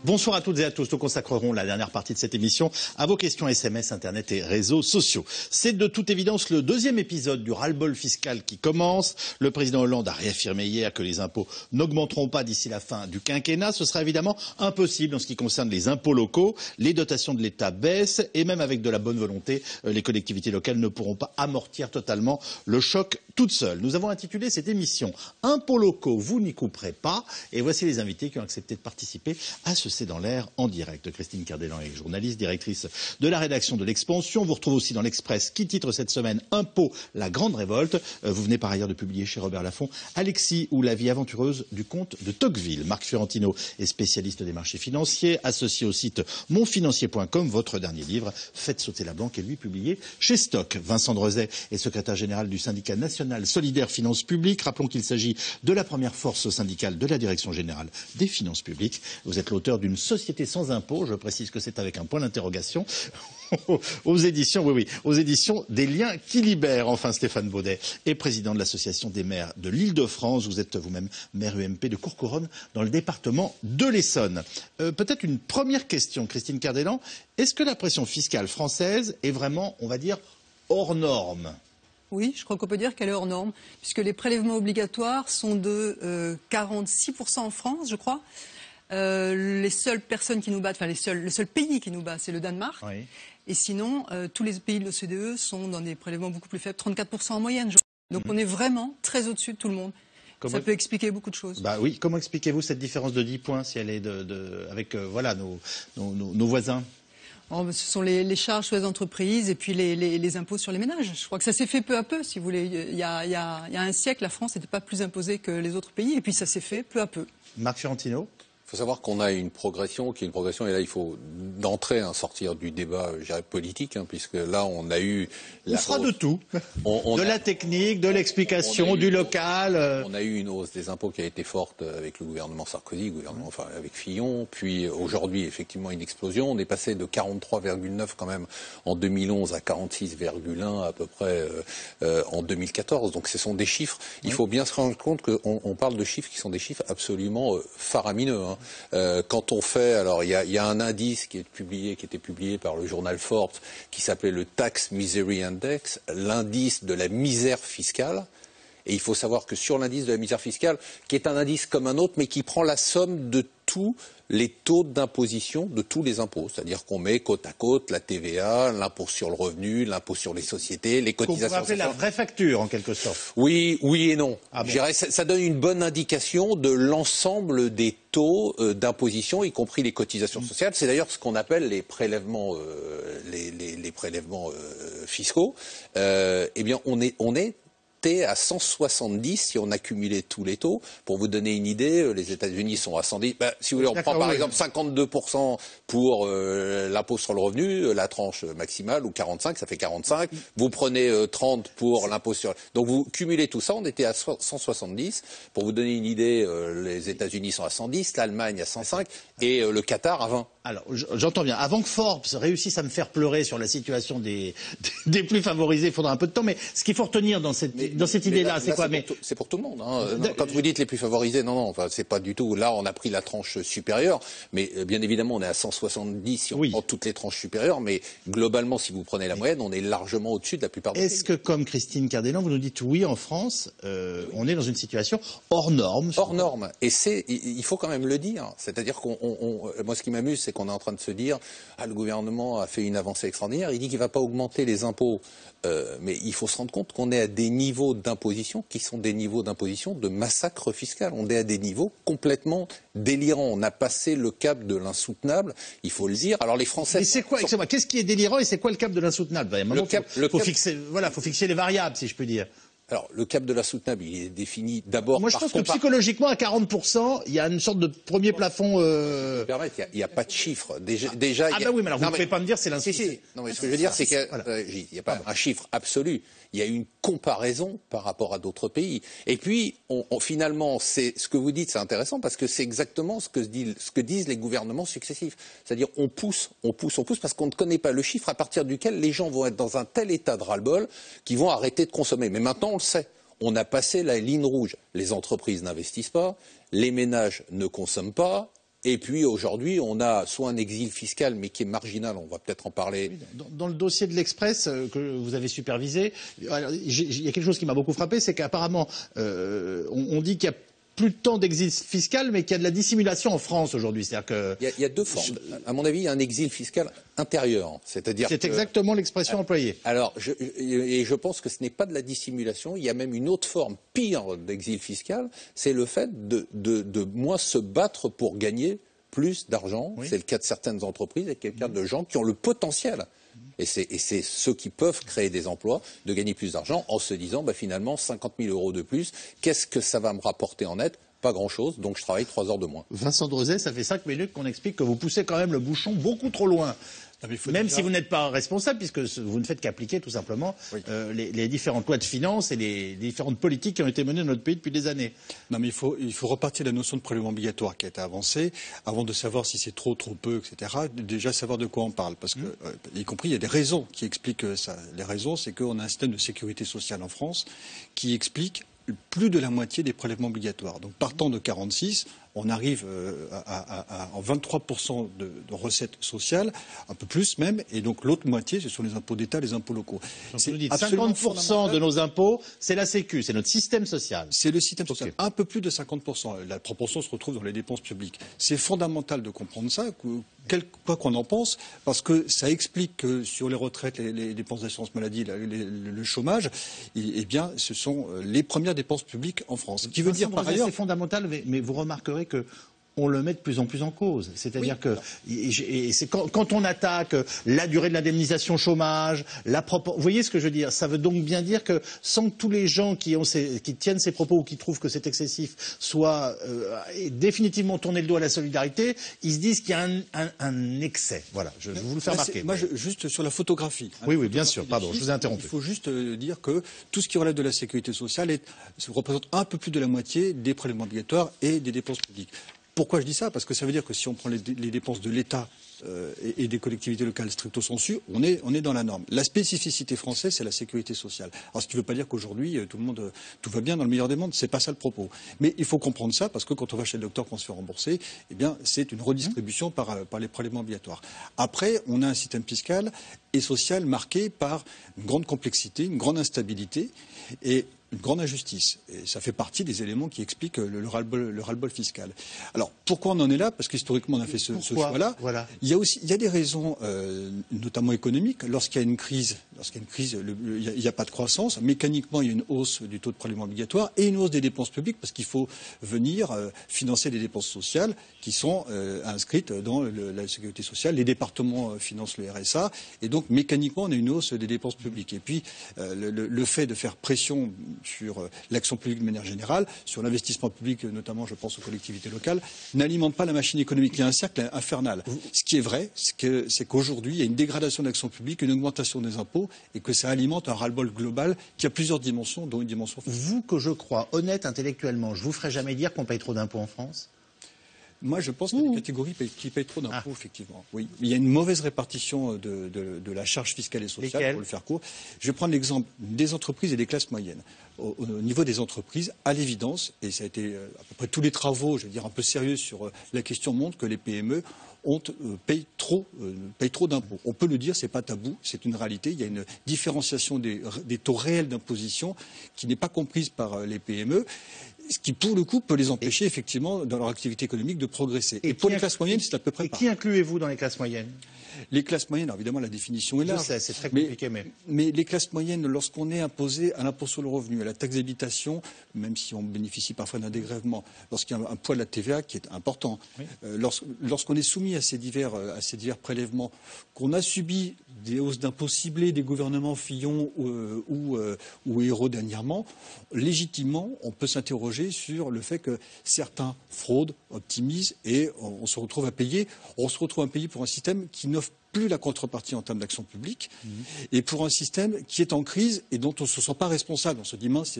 Bonsoir à toutes et à tous. Nous consacrerons la dernière partie de cette émission à vos questions SMS, Internet et réseaux sociaux. C'est de toute évidence le deuxième épisode du ras-le-bol fiscal qui commence. Le président Hollande a réaffirmé hier que les impôts n'augmenteront pas d'ici la fin du quinquennat. Ce sera évidemment impossible en ce qui concerne les impôts locaux. Les dotations de l'État baissent et même avec de la bonne volonté, les collectivités locales ne pourront pas amortir totalement le choc toutes seules. Nous avons intitulé cette émission « Impôts locaux, vous n'y couperez pas ». Et voici les invités qui ont accepté de participer à ce C'est dans l'air en direct. Christine Cardellan est journaliste, directrice de la rédaction de l'Expansion. Vous retrouvez aussi dans l'Express qui titre cette semaine « Impôts, la grande révolte ». Vous venez par ailleurs de publier chez Robert Laffont « Alexis ou la vie aventureuse du comte de Tocqueville ». Marc Fiorentino est spécialiste des marchés financiers, associé au site monfinancier.com. Votre dernier livre, Faites sauter la banque, est lui publié chez Stock. Vincent Drezet est secrétaire général du syndicat national solidaire finances publiques. Rappelons qu'il s'agit de la première force syndicale de la Direction générale des finances publiques. Vous êtes l'auteur d'une société sans impôt. Je précise que c'est avec un point d'interrogation. Aux éditions, aux éditions des Liens qui libèrent. Enfin, Stéphane Baudet est président de l'association des maires de l'Île-de-France. Vous êtes vous-même maire UMP de Courcouronnes dans le département de l'Essonne. Peut-être une première question, Christine Cardellan. Est-ce que la pression fiscale française est vraiment, on va dire, hors norme ? Oui, je crois qu'on peut dire qu'elle est hors norme, puisque les prélèvements obligatoires sont de 46% en France, je crois. Les seules personnes qui nous battent, le seul pays qui nous bat, c'est le Danemark. Oui. Et sinon, tous les pays de l'OCDE sont dans des prélèvements beaucoup plus faibles, 34% en moyenne. Donc on est vraiment très au-dessus de tout le monde. Ça peut expliquer beaucoup de choses. Bah oui, comment expliquez-vous cette différence de 10 points si elle est avec nos voisins ? Ce sont les charges sur les entreprises et puis les impôts sur les ménages. Je crois que ça s'est fait peu à peu, si vous voulez. Il y a un siècle, la France n'était pas plus imposée que les autres pays, et puis ça s'est fait peu à peu. Marc Fiorentino ? Il faut savoir qu'on a une progression, et là il faut d'entrée sortir du débat politique, puisque là on a eu... On fera de tout, de la technique, de l'explication, du local. On a eu une hausse des impôts qui a été forte avec le gouvernement Sarkozy, avec Fillon, puis aujourd'hui effectivement une explosion. On est passé de 43,9 quand même en 2011 à 46,1 à peu près en 2014, donc ce sont des chiffres. Il faut bien se rendre compte qu'on parle de chiffres qui sont des chiffres absolument faramineux. Quand on fait, alors il y a un indice qui était publié par le journal Forbes, qui s'appelait le Tax Misery Index, l'indice de la misère fiscale. Et il faut savoir que sur l'indice de la misère fiscale, qui est un indice comme un autre, mais qui prend la somme de tous les taux d'imposition de tous les impôts. C'est-à-dire qu'on met côte à côte la TVA, l'impôt sur le revenu, l'impôt sur les sociétés, les cotisations. On pourrait appeler la vraie facture, en quelque sorte. Oui et non. Je dirais, ça donne une bonne indication de l'ensemble des taux d'imposition, y compris les cotisations sociales. C'est d'ailleurs ce qu'on appelle les prélèvements, les prélèvements fiscaux. Eh bien, on est à 170 si on accumulait tous les taux. Pour vous donner une idée, les États-Unis sont à 110. Si vous voulez, on prend par exemple 52% pour l'impôt sur le revenu, la tranche maximale, ou 45, ça fait 45. Vous prenez 30 pour l'impôt sur... Donc vous cumulez tout ça, on était à 170. Pour vous donner une idée, les États-Unis sont à 110, l'Allemagne à 105 et le Qatar à 20. Alors, j'entends bien. Avant que Forbes réussisse à me faire pleurer sur la situation des plus favorisés, il faudra un peu de temps. Mais ce qu'il faut retenir dans cette idée-là, c'est quoi? C'est pour tout le monde. Quand vous dites les plus favorisés, non, c'est pas du tout. Là, on a pris la tranche supérieure. Mais bien évidemment, on est à 170 si on prend toutes les tranches supérieures. Mais globalement, si vous prenez la moyenne, on est largement au-dessus de la plupart des pays. Est-ce que, comme Christine Cardellan, vous nous dites oui, en France, on est dans une situation hors norme? Hors norme. Et il faut quand même le dire. C'est-à-dire moi, ce qui m'amuse, c'est qu'on est en train de se dire, le gouvernement a fait une avancée extraordinaire, il dit qu'il ne va pas augmenter les impôts. Mais il faut se rendre compte qu'on est à des niveaux d'imposition qui sont des niveaux d'imposition de massacre fiscal. On est à des niveaux complètement délirants. On a passé le cap de l'insoutenable, il faut le dire. Alors les Français... Mais c'est quoi, excusez-moi, qu'est-ce qui est délirant et c'est quoi le cap de l'insoutenable? Faut fixer les variables, si je peux dire. Alors, le cap de l'insoutenable, il est défini d'abord... Moi, je pense que psychologiquement, à 40%, il y a une sorte de premier plafond... Il n'y a pas de chiffre. Déjà, oui, mais alors vous ne pouvez pas me dire c'est l'insoutenable. Non, mais ce que je veux dire, c'est qu'il n'y a pas un chiffre absolu. Il y a une comparaison par rapport à d'autres pays. Et puis, finalement, ce que vous dites, c'est intéressant parce que c'est exactement ce que disent les gouvernements successifs. C'est-à-dire, on pousse parce qu'on ne connaît pas le chiffre à partir duquel les gens vont être dans un tel état de ras-le-bol qu'ils vont arrêter de consommer. Mais maintenant, on le sait. On a passé la ligne rouge. Les entreprises n'investissent pas, les ménages ne consomment pas, Et puis aujourd'hui, on a soit un exil fiscal, mais qui est marginal, on va peut-être en parler. Dans le dossier de l'Express que vous avez supervisé, il y a quelque chose qui m'a beaucoup frappé, c'est qu'apparemment, on dit qu'il y a plus de temps d'exil fiscal, mais qu'il y a de la dissimulation en France aujourd'hui. C'est-à-dire que il y a deux formes. À mon avis, il y a un exil fiscal intérieur, c'est-à-dire. C'est exactement l'expression employée. Alors, je pense que ce n'est pas de la dissimulation. Il y a même une autre forme pire d'exil fiscal, c'est le fait de moins se battre pour gagner plus d'argent. Oui. C'est le cas de certaines entreprises et le cas de gens qui ont le potentiel. Et c'est ceux qui peuvent créer des emplois, de gagner plus d'argent en se disant, finalement, 50 000 € de plus, qu'est-ce que ça va me rapporter en net ? Pas grand-chose, donc je travaille 3 heures de moins. Vincent Drozet, ça fait 5 minutes qu'on explique que vous poussez quand même le bouchon beaucoup trop loin. Même si vous n'êtes pas responsable, puisque vous ne faites qu'appliquer tout simplement les différentes lois de finances et les différentes politiques qui ont été menées dans notre pays depuis des années. Non, mais il faut repartir de la notion de prélèvement obligatoire qui a été avancée, avant de savoir si c'est trop peu, etc. Déjà savoir de quoi on parle, parce que, y compris, il y a des raisons qui expliquent ça. Les raisons, c'est qu'on a un système de sécurité sociale en France qui explique plus de la moitié des prélèvements obligatoires. Donc, partant de 46, on arrive en 23% de recettes sociales, un peu plus même, et donc l'autre moitié, ce sont les impôts d'État, les impôts locaux. C'est 50% de nos impôts, c'est la Sécu, c'est notre système social. C'est le système social. Un peu plus de 50%. La proportion se retrouve dans les dépenses publiques. C'est fondamental de comprendre ça, quoi qu'on en pense, parce que ça explique que sur les retraites, les dépenses d'assurance maladie, le chômage, eh bien, ce sont les premières dépenses publiques en France. Ce qui veut dire par ailleurs, c'est fondamental, mais vous remarquerez que on le met de plus en plus en cause. C'est-à-dire que c'est quand on attaque la durée de l'indemnisation chômage, vous voyez ce que je veux dire? Ça veut donc bien dire que sans que tous les gens qui tiennent ces propos ou qui trouvent que c'est excessif soient définitivement tournés le dos à la solidarité, ils se disent qu'il y a un excès. Voilà, je veux vous le faire remarquer. Moi, juste sur la photographie. Oui, bien sûr, pardon, je vous ai interrompu. Il faut juste dire que tout ce qui relève de la sécurité sociale représente un peu plus de la moitié des prélèvements obligatoires et des dépenses publiques. Pourquoi je dis ça? Parce que ça veut dire que si on prend les dépenses de l'État et des collectivités locales stricto sensu, on est dans la norme. La spécificité française, c'est la sécurité sociale. Alors, ce qui ne veut pas dire qu'aujourd'hui, tout va bien dans le meilleur des mondes. C'est pas ça le propos. Mais il faut comprendre ça, parce que quand on va chez le docteur pour se faire rembourser, eh bien, c'est une redistribution par les prélèvements obligatoires. Après, on a un système fiscal et social marqué par une grande complexité, une grande instabilité et une grande injustice. Et ça fait partie des éléments qui expliquent le ras-le-bol fiscal. Alors, pourquoi on en est là? Parce qu'historiquement, on a fait ce choix-là. Voilà. Il y a des raisons, notamment économiques. Lorsqu'il y a une crise, il n'y a pas de croissance. Mécaniquement, il y a une hausse du taux de prélèvement obligatoire et une hausse des dépenses publiques parce qu'il faut venir financer des dépenses sociales qui sont inscrites dans la sécurité sociale. Les départements financent le RSA. Et donc, mécaniquement, on a une hausse des dépenses publiques. Et puis, le fait de faire pression sur l'action publique de manière générale, sur l'investissement public, notamment je pense aux collectivités locales, n'alimente pas la machine économique. Il y a un cercle infernal. Ce qui est vrai, c'est qu'aujourd'hui, il y a une dégradation de l'action publique, une augmentation des impôts, et que ça alimente un ras-le-bol global qui a plusieurs dimensions, dont une dimension fiscale. Vous, que je crois honnête intellectuellement, je vous ferai jamais dire qu'on paye trop d'impôts en France? Moi, je pense qu'il y a des catégories qui payent trop d'impôts, effectivement. Oui. Il y a une mauvaise répartition de la charge fiscale et sociale, pour le faire court. Je vais prendre l'exemple des entreprises et des classes moyennes. Au niveau des entreprises, à l'évidence, et ça a été à peu près tous les travaux, je veux dire, un peu sérieux sur la question montrent que les PME payent trop d'impôts. On peut le dire, c'est pas tabou, c'est une réalité. Il y a une différenciation des taux réels d'imposition qui n'est pas comprise par les PME. Ce qui, pour le coup, peut les empêcher, effectivement, dans leur activité économique, de progresser. Et pour les classes moyennes, c'est à peu près pareil. Et qui incluez-vous dans les classes moyennes? Les classes moyennes, alors évidemment, la définition est large. Je sais, c'est très compliqué, mais les classes moyennes, lorsqu'on est imposé à l'impôt sur le revenu, à la taxe d'habitation, même si on bénéficie parfois d'un dégrèvement, lorsqu'il y a un poids de la TVA qui est important, oui. Lorsqu'on est soumis à ces divers prélèvements, qu'on a subi des hausses d'impôts ciblées des gouvernements Fillon ou Hérault dernièrement, légitimement, on peut s'interroger sur le fait que certains fraudent, optimisent et on se retrouve à payer. On se retrouve à payer pour un système qui n'offre plus la contrepartie en termes d'action publique, et pour un système qui est en crise et dont on ne se sent pas responsable. On se dit, mince,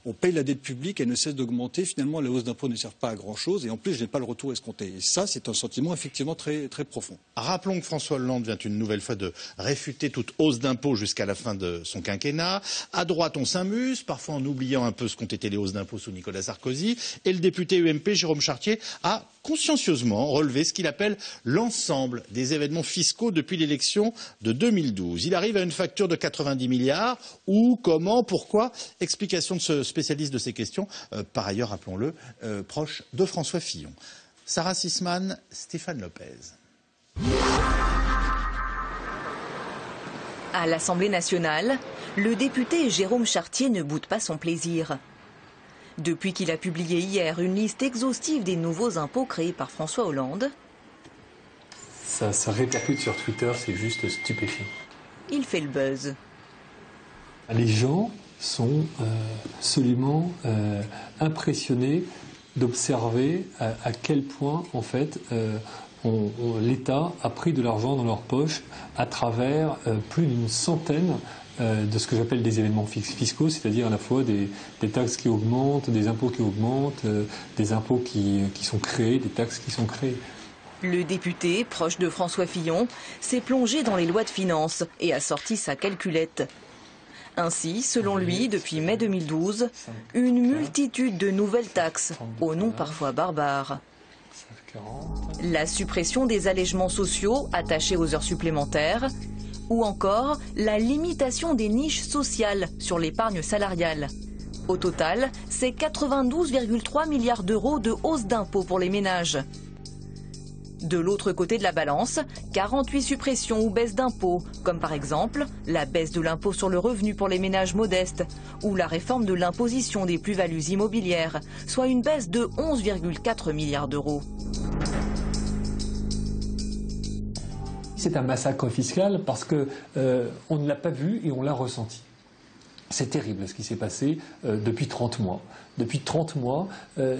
on paye la dette publique, elle ne cesse d'augmenter, finalement la hausse d'impôts ne sert pas à grand-chose, et en plus je n'ai pas le retour escompté. Et ça, c'est un sentiment effectivement très, très profond. Rappelons que François Hollande vient une nouvelle fois de réfuter toute hausse d'impôts jusqu'à la fin de son quinquennat. À droite, on s'amuse, parfois en oubliant un peu ce qu'ont été les hausses d'impôts sous Nicolas Sarkozy, et le député UMP, Jérôme Chartier, a consciencieusement relevé ce qu'il appelle l'ensemble des événements fiscaux depuis l'élection de 2012. Il arrive à une facture de 90 milliards. Où, comment, pourquoi? Explication de ce spécialiste de ces questions, par ailleurs, rappelons-le, proche de François Fillon. Sarah Sisman, Stéphane Lopez. À l'Assemblée nationale, le député Jérôme Chartier ne boude pas son plaisir. Depuis qu'il a publié hier une liste exhaustive des nouveaux impôts créés par François Hollande, ça répercute sur Twitter, c'est juste stupéfiant. il fait le buzz. Les gens sont absolument impressionnés d'observer à quel point, en fait, l'État a pris de l'argent dans leur poche à travers plus d'une centaine de ce que j'appelle des événements fiscaux, c'est-à-dire à la fois des taxes qui augmentent, des impôts qui augmentent, des impôts qui sont créés, des taxes qui sont créées. Le député, proche de François Fillon, s'est plongé dans les lois de finances et a sorti sa calculette. Ainsi, selon lui, depuis mai 2012, une multitude de nouvelles taxes, au nom parfois barbare. La suppression des allègements sociaux attachés aux heures supplémentaires, ou encore la limitation des niches sociales sur l'épargne salariale. Au total, c'est 92,3 milliards d'euros de hausse d'impôts pour les ménages. De l'autre côté de la balance, 48 suppressions ou baisses d'impôts, comme par exemple la baisse de l'impôt sur le revenu pour les ménages modestes ou la réforme de l'imposition des plus-values immobilières, soit une baisse de 11,4 milliards d'euros. C'est un massacre fiscal parce que on ne l'a pas vu et on l'a ressenti. C'est terrible ce qui s'est passé depuis 30 mois. Depuis 30 mois,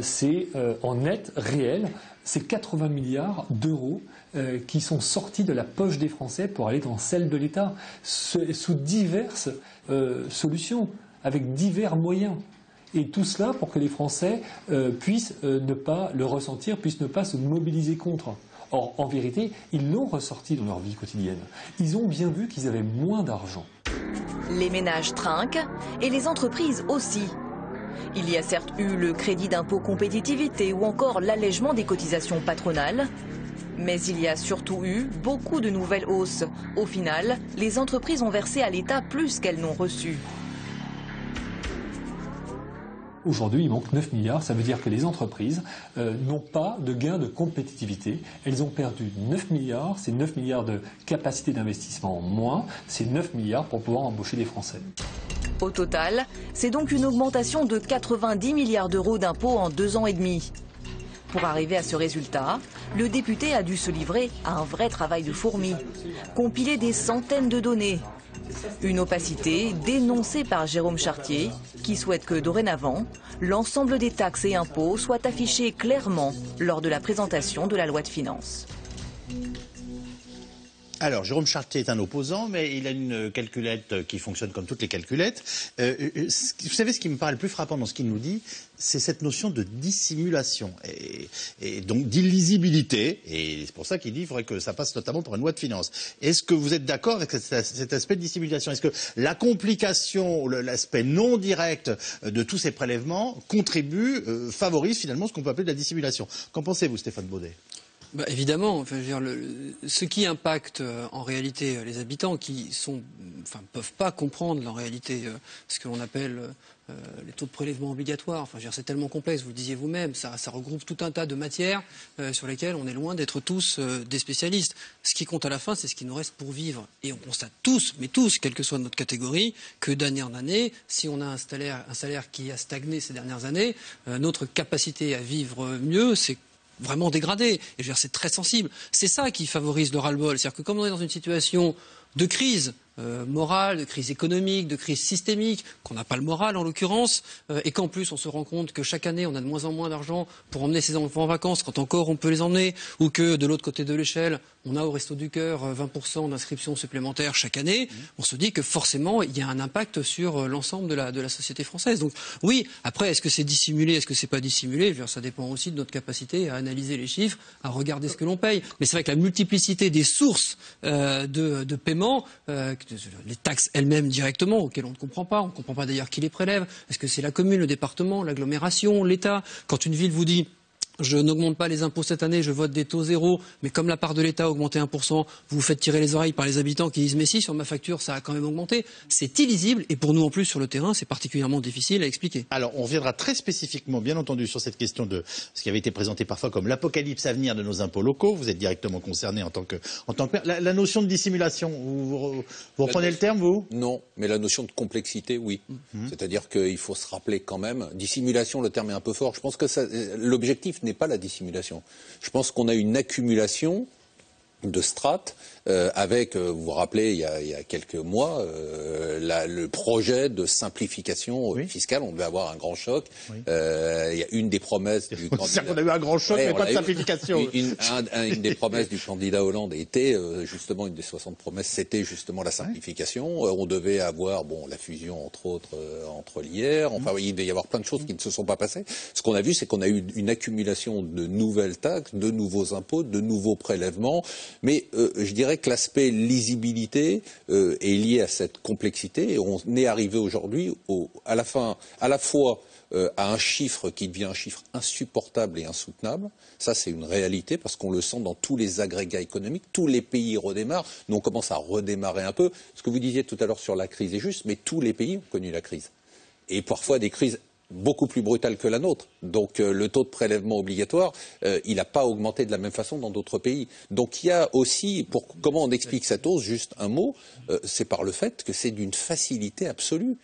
c'est en net, réel, c'est 80 milliards d'euros qui sont sortis de la poche des Français pour aller dans celle de l'État, sous diverses solutions, avec divers moyens. Et tout cela pour que les Français puissent ne pas le ressentir, puissent ne pas se mobiliser contre. Or, en vérité, ils l'ont ressorti dans leur vie quotidienne. Ils ont bien vu qu'ils avaient moins d'argent. Les ménages trinquent et les entreprises aussi. Il y a certes eu le crédit d'impôt compétitivité ou encore l'allègement des cotisations patronales, mais il y a surtout eu beaucoup de nouvelles hausses. Au final, les entreprises ont versé à l'État plus qu'elles n'ont reçu. Aujourd'hui, il manque 9 milliards. Ça veut dire que les entreprises n'ont pas de gain de compétitivité. Elles ont perdu 9 milliards. C'est 9 milliards de capacité d'investissement en moins. C'est 9 milliards pour pouvoir embaucher des Français. Au total, c'est donc une augmentation de 90 milliards d'euros d'impôts en 2 ans et demi. Pour arriver à ce résultat, le député a dû se livrer à un vrai travail de fourmi, compiler des centaines de données. Une opacité dénoncée par Jérôme Chartier, qui souhaite que dorénavant, l'ensemble des taxes et impôts soient affichés clairement lors de la présentation de la loi de finances. Alors, Jérôme Chartier est un opposant, mais il a une calculette qui fonctionne comme toutes les calculettes. Vous savez, ce qui me paraît le plus frappant dans ce qu'il nous dit, c'est cette notion de dissimulation et donc d'illisibilité. Et c'est pour ça qu'il dit qu'il faudrait que ça passe notamment pour une loi de finances. Est-ce que vous êtes d'accord avec cet aspect de dissimulation? Est-ce que la complication, l'aspect non direct de tous ces prélèvements contribue, favorise finalement ce qu'on peut appeler de la dissimulation? Qu'en pensez-vous, Stéphane Baudet? Bah, évidemment, enfin, je veux dire, ce qui impacte en réalité les habitants qui peuvent pas comprendre en réalité ce que l'on appelle les taux de prélèvement obligatoires. Enfin, je veux dire, c'est tellement complexe, vous le disiez vous-même, ça regroupe tout un tas de matières sur lesquelles on est loin d'être tous des spécialistes. Ce qui compte à la fin, c'est ce qui nous reste pour vivre. Et on constate tous, quelle que soit notre catégorie, que d'année en année, si on a un salaire qui a stagné ces dernières années, notre capacité à vivre mieux, c'est vraiment dégradé. Et je veux dire, c'est très sensible. C'est ça qui favorise le ras-le-bol. C'est-à-dire que comme on est dans une situation de crise morale, de crise économique, de crise systémique, qu'on n'a pas le moral en l'occurrence, et qu'en plus on se rend compte que chaque année on a de moins en moins d'argent pour emmener ses enfants en vacances, quand encore on peut les emmener, ou que de l'autre côté de l'échelle, on a au Resto du Cœur 20% d'inscriptions supplémentaires chaque année, on se dit que forcément il y a un impact sur l'ensemble de la société française. Donc oui, après est-ce que c'est dissimulé, est-ce que c'est pas dissimulé? Je veux dire, ça dépend aussi de notre capacité à analyser les chiffres, à regarder ce que l'on paye. Mais c'est vrai que la multiplicité des sources de paiement, les taxes elles-mêmes directement, auxquelles on ne comprend pas, on ne comprend pas d'ailleurs qui les prélève. Est-ce que c'est la commune, le département, l'agglomération, l'État? Quand une ville vous dit je n'augmente pas les impôts cette année, je vote des taux zéro, mais comme la part de l'État a augmenté 1%, vous vous faites tirer les oreilles par les habitants qui disent mais si, sur ma facture, ça a quand même augmenté. C'est illisible et pour nous en plus sur le terrain, c'est particulièrement difficile à expliquer. Alors, on reviendra très spécifiquement, bien entendu, sur cette question de ce qui avait été présenté parfois comme l'apocalypse à venir de nos impôts locaux. Vous êtes directement concerné en tant que maire. La notion de dissimulation, vous reprenez le terme, vous? Non, mais la notion de complexité, oui. C'est-à-dire qu'il faut se rappeler quand même, dissimulation, le terme est un peu fort. Je pense que l'objectif n'est pas la dissimulation. Je pense qu'on a une accumulation de strates avec, vous vous rappelez, il y a quelques mois, le projet de simplification fiscale. On devait avoir un grand choc. Il y a une des promesses du candidat. C'est-à-dire qu'on a eu un grand choc, mais pas de simplification. Une des promesses du candidat Hollande était justement, une des 60 promesses, c'était justement la simplification. On devait avoir, la fusion entre autres entre l'IR. Enfin, il devait y avoir plein de choses qui ne se sont pas passées. Ce qu'on a vu, c'est qu'on a eu une accumulation de nouvelles taxes, de nouveaux impôts, de nouveaux prélèvements. Mais je dirais que l'aspect lisibilité est lié à cette complexité et on est arrivé aujourd'hui à la fois à un chiffre qui devient un chiffre insupportable et insoutenable. Ça, c'est une réalité parce qu'on le sent dans tous les agrégats économiques. Tous les pays redémarrent. Nous, on commence à redémarrer un peu. Ce que vous disiez tout à l'heure sur la crise est juste, mais tous les pays ont connu la crise. Et parfois des crises beaucoup plus brutale que la nôtre. Donc le taux de prélèvement obligatoire, il n'a pas augmenté de la même façon dans d'autres pays. Donc il y a aussi, comment on explique cette hausse, juste un mot, c'est par le fait que c'est d'une facilité absolue.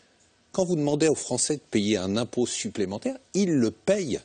Quand vous demandez aux Français de payer un impôt supplémentaire, ils le payent.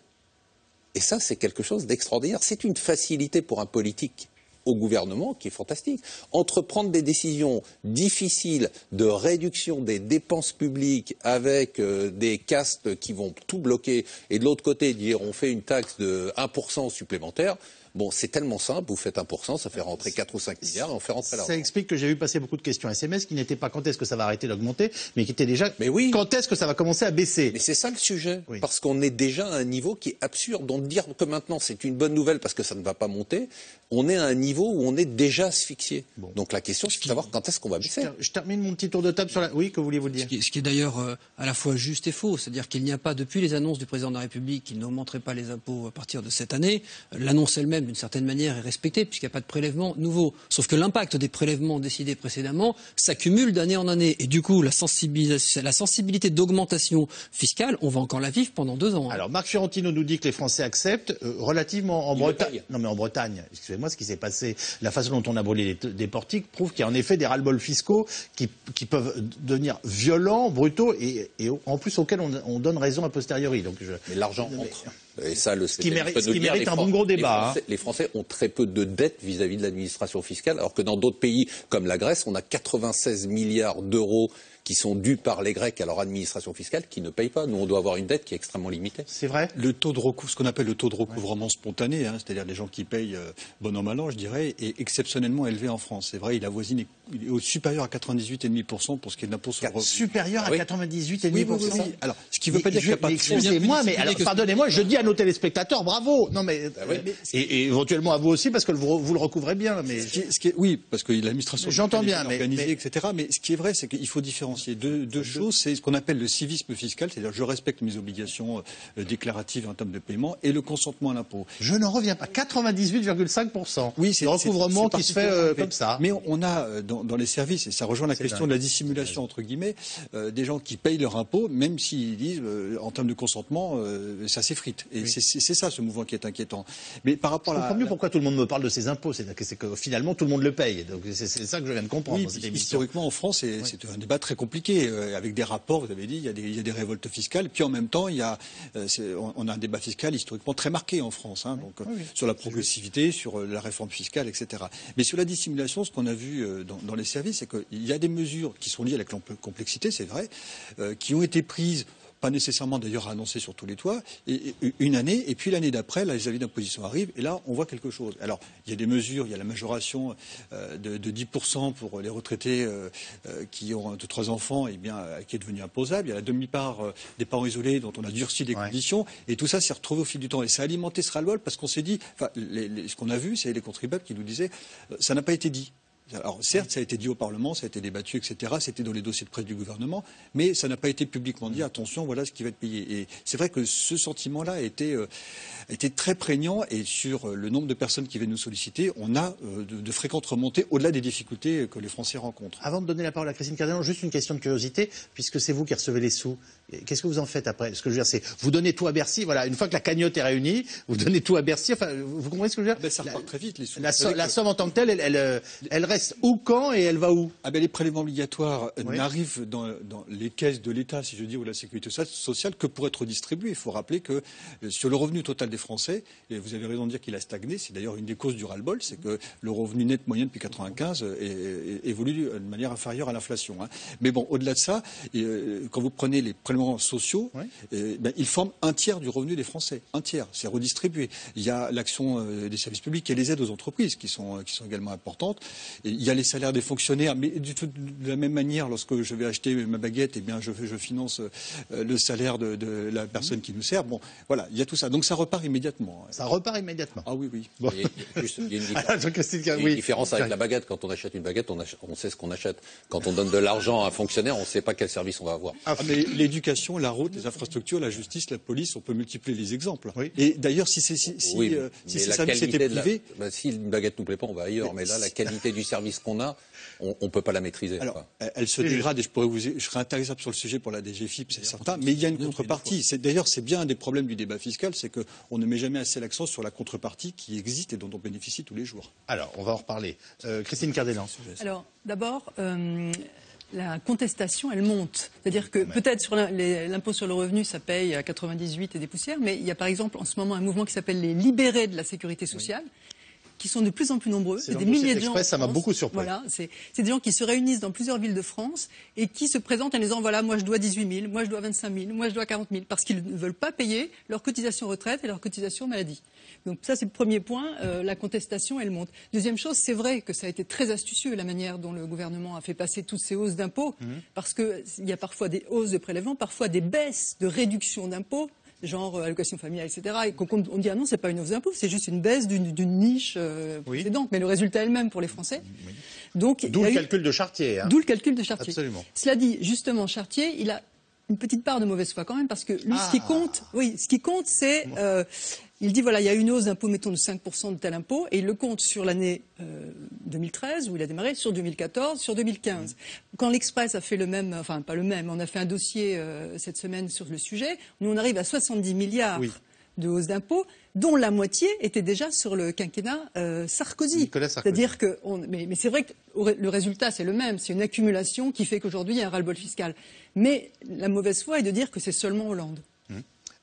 Et ça, c'est quelque chose d'extraordinaire. C'est une facilité pour un politique au gouvernement qui est fantastique. Entreprendre des décisions difficiles de réduction des dépenses publiques avec des castes qui vont tout bloquer et de l'autre côté dire on fait une taxe de 1% supplémentaire. Bon, c'est tellement simple, vous faites 1%, ça fait rentrer 4 ou 5 milliards et on fait rentrer l'argent. Ça explique que j'ai vu passer beaucoup de questions SMS qui n'étaient pas quand est-ce que ça va arrêter d'augmenter, mais qui étaient déjà quand est-ce que ça va commencer à baisser. Mais c'est ça le sujet, parce qu'on est déjà à un niveau qui est absurde. Donc dire que maintenant c'est une bonne nouvelle parce que ça ne va pas monter, on est à un niveau où on est déjà asphyxié. Bon. Donc la question c'est de savoir quand est-ce qu'on va baisser. Je termine mon petit tour de table sur la... Oui, que vouliez-vous dire? Ce qui est d'ailleurs à la fois juste et faux, c'est-à-dire qu'il n'y a pas, depuis les annonces du président de la République qu'il n'augmenterait pas les impôts à partir de cette année, l'annonce elle-même d'une certaine manière est respectée puisqu'il n'y a pas de prélèvement nouveau. Sauf que l'impact des prélèvements décidés précédemment s'accumule d'année en année. Et du coup, la sensibilité d'augmentation fiscale, on va encore la vivre pendant 2 ans. Alors, Marc Fiorentino nous dit que les Français acceptent relativement en Bretagne. Non, mais en Bretagne, excusez-moi, ce qui s'est passé, la façon dont on a brûlé des portiques prouve qu'il y a en effet des ras-le-bol fiscaux qui peuvent devenir violents, brutaux et en plus auxquels on donne raison a posteriori. Donc mais l'argent entre. Et ça, ce qui mérite un bon gros débat. Les Français ont très peu de dettes vis-à-vis de l'administration fiscale, alors que dans d'autres pays comme la Grèce, on a 96 milliards d'euros qui sont dus par les Grecs à leur administration fiscale qui ne payent pas. Nous, on doit avoir une dette qui est extrêmement limitée. C'est vrai. Ce qu'on appelle le taux de recouvrement spontané, c'est-à-dire les gens qui payent bon an mal an, je dirais, est exceptionnellement élevé en France. C'est vrai, il avoisine, il est supérieur à 98,5% pour ce qui est de l'impôt sur le revenu. Supérieur à 98,5%. Oui. Alors, ce qui ne veut pas dire qu'il n'y a pas de excusez-moi, mais alors, pardonnez-moi, je dis à nos téléspectateurs, bravo. Non, mais, et éventuellement à vous aussi, parce que vous le recouvrez bien. Mais oui, parce que l'administration j'entends bien, organisée, etc. Mais ce qui est vrai, c'est qu'il faut différencier deux choses. C'est ce qu'on appelle le civisme fiscal, c'est-à-dire je respecte mes obligations déclaratives en termes de paiement, et le consentement à l'impôt. Je n'en reviens pas. 98,5%. Oui, c'est le recouvrement qui se fait comme ça. Mais on a dans les services, et ça rejoint la question de la dissimulation entre guillemets, des gens qui payent leur impôt, même s'ils disent en termes de consentement, ça s'effrite. Et c'est ça ce mouvement qui est inquiétant. Mais par rapport je comprends mieux pourquoi tout le monde me parle de ces impôts. C'est que finalement tout le monde le paye. Donc c'est ça que je viens de comprendre. Oui, historiquement en France, c'est un débat très compliqué, avec des rapports, vous avez dit, il y a des révoltes fiscales, puis en même temps, on a un débat fiscal historiquement très marqué en France, sur la progressivité, sur la réforme fiscale, etc. Mais sur la dissimulation, ce qu'on a vu dans les services, c'est qu'il y a des mesures qui sont liées à la complexité, c'est vrai, qui ont été prises, pas nécessairement d'ailleurs annoncé sur tous les toits, et une année, et puis l'année d'après, les avis d'imposition arrivent, et là, on voit quelque chose. Alors, il y a des mesures, il y a la majoration de 10% pour les retraités qui ont 2-3 enfants, qui est devenue imposable. Il y a la demi-part des parents isolés dont on a durci les conditions, et tout ça s'est retrouvé au fil du temps. Et ça a alimenté ce ras-le-bol parce qu'on s'est dit, ce qu'on a vu, c'est les contribuables qui nous disaient, ça n'a pas été dit. Alors certes, ça a été dit au Parlement, ça a été débattu, etc. C'était dans les dossiers de presse du gouvernement, mais ça n'a pas été publiquement dit. Attention, voilà ce qui va être payé. Et c'est vrai que ce sentiment-là a été très prégnant. Et sur le nombre de personnes qui viennent nous solliciter, on a de fréquentes remontées au-delà des difficultés que les Français rencontrent. Avant de donner la parole à Christine Cardelan, juste une question de curiosité, puisque c'est vous qui recevez les sous. Qu'est-ce que vous en faites après? Ce que je veux dire, c'est vous donnez tout à Bercy. Voilà, une fois que la cagnotte est réunie, vous donnez tout à Bercy. Enfin, vous comprenez ce que je veux dire? Ça repart très vite, les sous. La somme en tant que telle, elle reste où, quand et elle va où? Les prélèvements obligatoires n'arrivent dans les caisses de l'État, si je dis, ou la sécurité sociale, que pour être distribués. Il faut rappeler que sur le revenu total des Français, et vous avez raison de dire qu'il a stagné, c'est d'ailleurs une des causes du ras-le-bol, c'est que le revenu net moyen depuis 1995 évolue de manière inférieure à l'inflation. Mais bon, au-delà de ça, quand vous prenez les prélèvements sociaux, ils forment un tiers du revenu des Français. Un tiers, c'est redistribué. Il y a l'action des services publics et les aides aux entreprises qui sont également importantes. Et il y a les salaires des fonctionnaires, mais de la même manière, lorsque je vais acheter ma baguette, je finance le salaire de la personne qui nous sert. Bon, voilà, il y a tout ça. Donc ça repart immédiatement. Ça repart immédiatement. Ah oui, oui. Bon. Il y a une différence avec la baguette. Quand on achète une baguette, on sait ce qu'on achète. Quand on donne de l'argent à un fonctionnaire, on ne sait pas quel service on va avoir. Mais l'éducation, la route, les infrastructures, la justice, la police, on peut multiplier les exemples. Oui. Et d'ailleurs, si ces services étaient privés... si une baguette nous plaît pas, on va ailleurs. Mais là, la qualité du service qu'on a, on ne peut pas la maîtriser. Alors, elle se dégrade et je serais intéressable sur le sujet pour la DGFiP, c'est certain, mais il y a une contrepartie. D'ailleurs, c'est bien un des problèmes du débat fiscal, c'est qu'on ne met jamais assez l'accent sur la contrepartie qui existe et dont on bénéficie tous les jours. Alors, on va en reparler. Christine Cardelan. Alors, d'abord, la contestation, elle monte. C'est-à-dire que peut-être sur l'impôt sur le revenu, ça paye à 98 et des poussières, mais il y a par exemple en ce moment un mouvement qui s'appelle les libérés de la sécurité sociale, qui sont de plus en plus nombreux. C'est des milliers de gens. Ça m'a beaucoup surpris. Voilà, c'est des gens qui se réunissent dans plusieurs villes de France et qui se présentent en disant voilà, moi je dois 18 000, moi je dois 25 000, moi je dois 40 000, parce qu'ils ne veulent pas payer leur cotisation retraite et leur cotisation maladie. Donc ça, c'est le premier point. La contestation, elle monte. Deuxième chose, c'est vrai que ça a été très astucieux la manière dont le gouvernement a fait passer toutes ces hausses d'impôts, parce qu'il y a parfois des hausses de prélèvements, parfois des baisses de réduction d'impôts, genre allocation familiale, etc. Et on dit ah non, c'est pas une hausse d'impôt, c'est juste une baisse d'une niche précédente, mais le résultat est le même pour les Français. Donc d'où le calcul de Chartier. D'où le calcul de Chartier. Absolument. Cela dit, justement, Chartier, il a une petite part de mauvaise foi quand même, parce que lui, ce qui compte, c'est il dit voilà, il y a une hausse d'impôt, mettons, de 5% de tel impôt, et il le compte sur l'année 2013, où il a démarré, sur 2014, sur 2015. Quand l'Express a fait le même, enfin pas le même, on a fait un dossier cette semaine sur le sujet, nous on arrive à 70 milliards de hausse d'impôt, dont la moitié était déjà sur le quinquennat Sarkozy. Nicolas Sarkozy. C'est-à-dire que, mais c'est vrai que le résultat c'est le même, c'est une accumulation qui fait qu'aujourd'hui il y a un ras-le-bol fiscal. Mais la mauvaise foi est de dire que c'est seulement Hollande.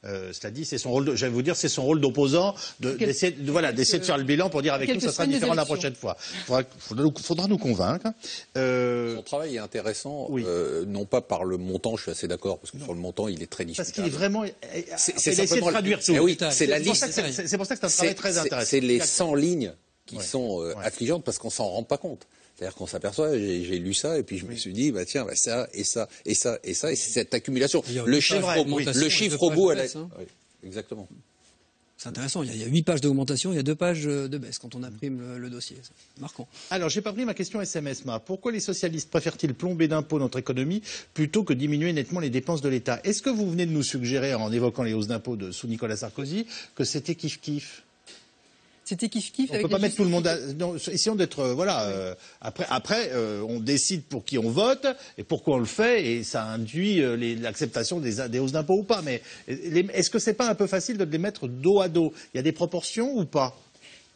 Cela dit, c'est son rôle. J'allais vous dire, c'est son rôle d'opposant d'essayer de faire le bilan pour dire avec nous ça sera différent la prochaine fois. Faudra nous convaincre. Son travail est intéressant, non pas par le montant. Je suis assez d'accord parce que sur le montant, il est très discutable. Parce qu'il est vraiment. C'est essayé de traduire tout. C'est la liste. C'est pour ça que c'est un travail très intéressant. C'est les 100 lignes qui sont affligeantes parce qu'on s'en rend pas compte. C'est-à-dire qu'on s'aperçoit, j'ai lu ça et puis je me suis dit, tiens, ça et ça et ça et ça, et c'est cette accumulation. Le chiffre au bout, exactement. C'est intéressant, il y a 8 pages d'augmentation, il y a 2 pages de baisse quand on imprime le dossier. C'est marquant. Alors, j'ai pas pris ma question SMS, pourquoi les socialistes préfèrent-ils plomber d'impôts notre économie plutôt que diminuer nettement les dépenses de l'État? Est-ce que vous venez de nous suggérer, en évoquant les hausses d'impôts sous Nicolas Sarkozy, que c'était kiff-kiff? C'était kiff-kiff. On ne peut pas mettre tout le monde. Essayons d'être. Après, on décide pour qui on vote et pourquoi on le fait, et ça induit l'acceptation des hausses d'impôts ou pas. Mais est-ce que c'est pas un peu facile de les mettre dos à dos? Il y a des proportions ou pas?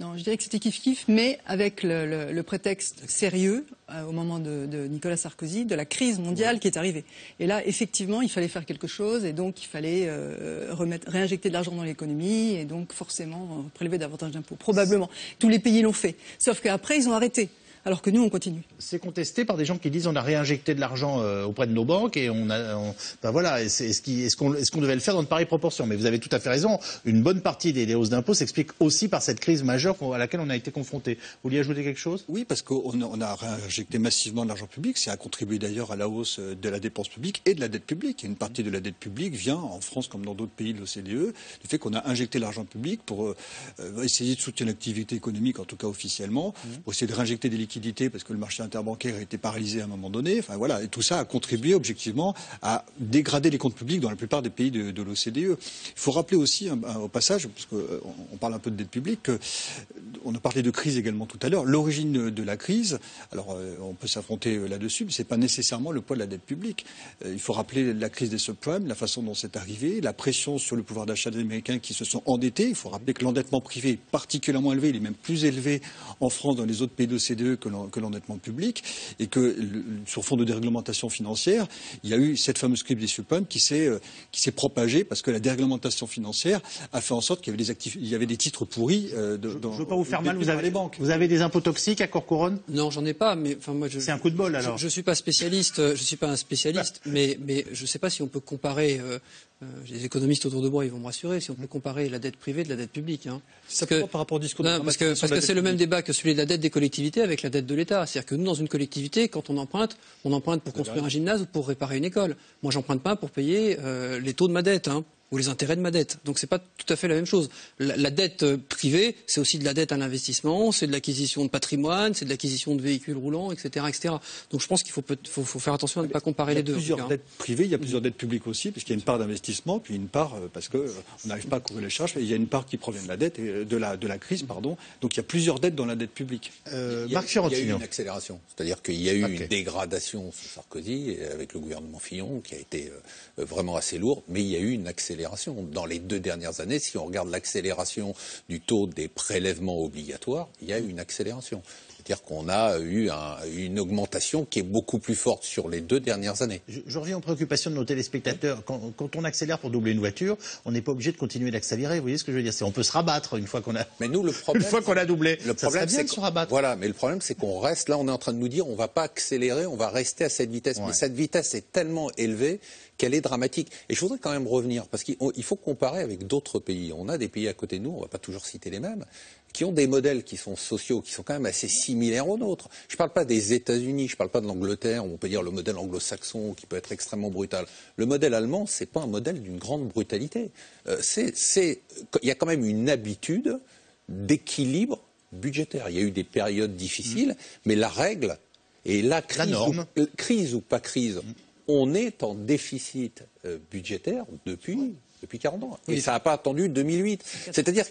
Non, je dirais que c'était kiff-kiff, mais avec le prétexte sérieux, au moment de Nicolas Sarkozy, de la crise mondiale qui est arrivée. Et là, effectivement, il fallait faire quelque chose, et donc il fallait réinjecter de l'argent dans l'économie, et donc forcément prélever davantage d'impôts. Probablement. Tous les pays l'ont fait. Sauf qu'après, ils ont arrêté. Alors que nous, on continue. C'est contesté par des gens qui disent on a réinjecté de l'argent auprès de nos banques et est-ce qu'on devait le faire dans de pareilles proportions? Mais vous avez tout à fait raison. Une bonne partie des hausses d'impôts s'explique aussi par cette crise majeure à laquelle on a été confronté. Vous vouliez ajouter quelque chose? Oui, parce qu'on a réinjecté massivement de l'argent public. Ça a contribué d'ailleurs à la hausse de la dépense publique et de la dette publique. Et une partie de la dette publique vient, en France comme dans d'autres pays de l'OCDE, du fait qu'on a injecté l'argent public pour essayer de soutenir l'activité économique, en tout cas officiellement, pour essayer de réinjecter des liquidités liquidités parce que le marché interbancaire a été paralysé à un moment donné. Enfin voilà, et tout ça a contribué objectivement à dégrader les comptes publics dans la plupart des pays de l'OCDE. Il faut rappeler aussi au passage, parce qu'on parle un peu de dette publique, on a parlé de crise également tout à l'heure. L'origine de la crise, alors on peut s'affronter là-dessus, mais c'est pas nécessairement le poids de la dette publique. Il faut rappeler la crise des subprimes, la façon dont c'est arrivé, la pression sur le pouvoir d'achat des Américains qui se sont endettés. Il faut rappeler que l'endettement privé est particulièrement élevé, il est même plus élevé en France dans les autres pays de l'OCDE que l'endettement public, et que sur fond de déréglementation financière, il y a eu cette fameuse crise des subprimes qui s'est propagée parce que la déréglementation financière a fait en sorte qu'il y avait des titres pourris. Je ne veux pas vous faire mal, vous avez des impôts toxiques à Courcouronnes? Non, j'en ai pas, mais enfin moi c'est un coup de bol alors. Je suis pas spécialiste, je suis pas un spécialiste, mais je ne sais pas si on peut comparer. J'ai des économistes autour de moi, ils vont me rassurer, si on peut comparer la dette privée de la dette publique. Hein. Par rapport au discours parce que c'est le même débat que celui de la dette des collectivités avec la dette de l'État. C'est-à-dire que nous, dans une collectivité, quand on emprunte pour construire un gymnase ou pour réparer une école. Moi, j'emprunte pas pour payer les taux de ma dette. Hein. Ou les intérêts de ma dette. Donc c'est pas tout à fait la même chose. La dette privée, c'est aussi de la dette à l'investissement, c'est de l'acquisition de patrimoine, c'est de l'acquisition de véhicules roulants, etc., etc. Donc je pense qu'il faut faire attention à ne pas comparer les deux. Il y a plusieurs dettes privées, il y a plusieurs dettes publiques aussi, puisqu'il y a une part d'investissement, puis une part parce qu'on n'arrive pas à couvrir les charges. Il y a une part qui provient de la dette, de la crise, pardon. Donc il y a plusieurs dettes dans la dette publique. Marc Ferrantino. Il y a eu une accélération, c'est-à-dire qu'il y a eu une dégradation sous Sarkozy avec le gouvernement Fillon qui a été vraiment assez lourde, mais il y a eu une accélération. Dans les 2 dernières années, si on regarde l'accélération du taux des prélèvements obligatoires, il y a eu une accélération. C'est-à-dire qu'on a eu une augmentation qui est beaucoup plus forte sur les 2 dernières années. Je reviens aux préoccupations de nos téléspectateurs. Quand on accélère pour doubler une voiture, on n'est pas obligé de continuer d'accélérer. Vous voyez ce que je veux dire? On peut se rabattre une fois qu'on a. Mais nous, le problème, une fois qu'on a doublé, le problème, c'est de se rabattre. Voilà, mais le problème, c'est qu'on reste. Là, on est en train de nous dire, on va pas accélérer, on va rester à cette vitesse. Ouais. Mais cette vitesse est tellement élevée qu'elle est dramatique. Et je voudrais quand même revenir, parce qu'il faut comparer avec d'autres pays. On a des pays à côté de nous, on ne va pas toujours citer les mêmes, qui ont des modèles qui sont sociaux, qui sont quand même assez similaires aux nôtres. Je ne parle pas des États-Unis, je ne parle pas de l'Angleterre, où on peut dire le modèle anglo-saxon, qui peut être extrêmement brutal. Le modèle allemand, ce n'est pas un modèle d'une grande brutalité. Il y a quand même une habitude d'équilibre budgétaire. Il y a eu des périodes difficiles, mais la règle, et la crise ou pas crise, on est en déficit budgétaire depuis 40 ans. Et ça n'a pas attendu 2008. C'est-à-dire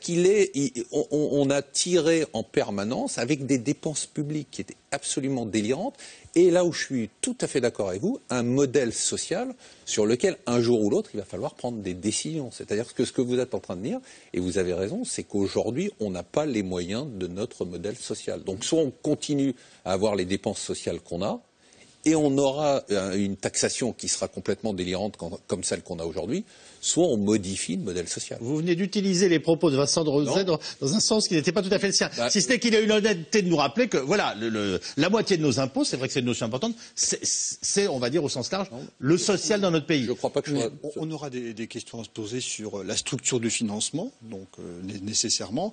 on a tiré en permanence avec des dépenses publiques qui étaient absolument délirantes. Et là où je suis tout à fait d'accord avec vous, un modèle social sur lequel, un jour ou l'autre, il va falloir prendre des décisions. C'est-à-dire que ce que vous êtes en train de dire, et vous avez raison, c'est qu'aujourd'hui, on n'a pas les moyens de notre modèle social. Donc soit on continue à avoir les dépenses sociales qu'on a, et on aura une taxation qui sera complètement délirante comme celle qu'on a aujourd'hui, soit on modifie le modèle social. Vous venez d'utiliser les propos de Vincent de Rozay dans un sens qui n'était pas tout à fait le sien. Si ce n'est qu'il a eu l'honnêteté de nous rappeler que voilà, la moitié de nos impôts, c'est vrai que c'est une notion importante, c'est, on va dire au sens large, le social dans notre pays. Je crois pas que on aura des questions à se poser sur la structure du financement, donc nécessairement,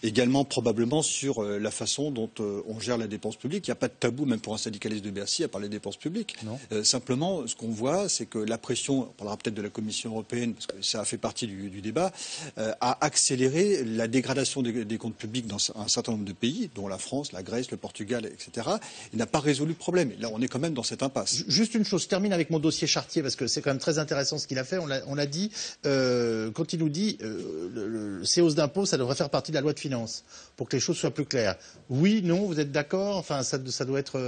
également probablement sur la façon dont on gère la dépense publique. Il n'y a pas de tabou, même pour un syndicaliste de Bercy, à parler des dépenses publiques. Simplement, ce qu'on voit, c'est que la pression, on parlera peut-être de la Commission européenne, parce que ça a fait partie du débat, a accéléré la dégradation des comptes publics dans un certain nombre de pays, dont la France, la Grèce, le Portugal, etc. Et n'a pas résolu le problème. Et là, on est quand même dans cette impasse. Juste une chose, je termine avec mon dossier Chartier, parce que c'est quand même très intéressant ce qu'il a fait. On l'a dit, quand il nous dit ces hausses d'impôts, ça devrait faire partie de la loi de finances, pour que les choses soient plus claires. Oui, non, vous êtes d'accord? Enfin, ça doit être...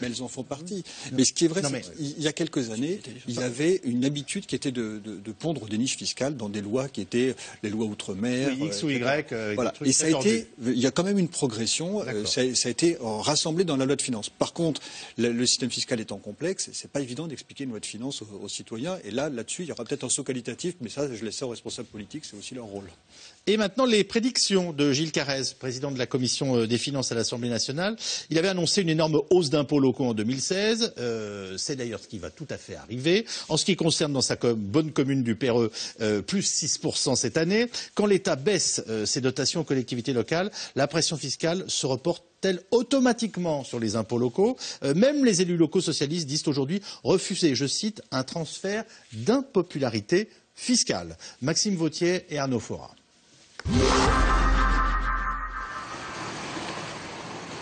Mais elles en font partie. Mais ce qui est vrai, c'est qu'il y a quelques années, il y avait une habitude qui était de pondre des niches fiscales dans des lois qui étaient les lois outre-mer. Oui, X ou Y. Voilà. Et ça a été, il y a quand même une progression. Ça a été rassemblé dans la loi de finances. Par contre, le système fiscal étant complexe, c'est pas évident d'expliquer une loi de finances aux citoyens. Et là-dessus, il y aura peut-être un saut qualitatif, mais ça, je laisse ça aux responsables politiques, c'est aussi leur rôle. Et maintenant, les prédictions de Gilles Carrez, président de la Commission des finances à l'Assemblée nationale. Il avait annoncé une énorme hausse d'impôts locaux en 2016. C'est d'ailleurs ce qui va tout à fait arriver. En ce qui concerne dans sa bonne commune du Perreux, plus 6% cette année. Quand l'État baisse ses dotations aux collectivités locales, la pression fiscale se reporte-t-elle automatiquement sur les impôts locaux? Même les élus locaux socialistes disent aujourd'hui refuser, je cite, un transfert d'impopularité fiscale. Maxime Vauthier et Arnaud Fora.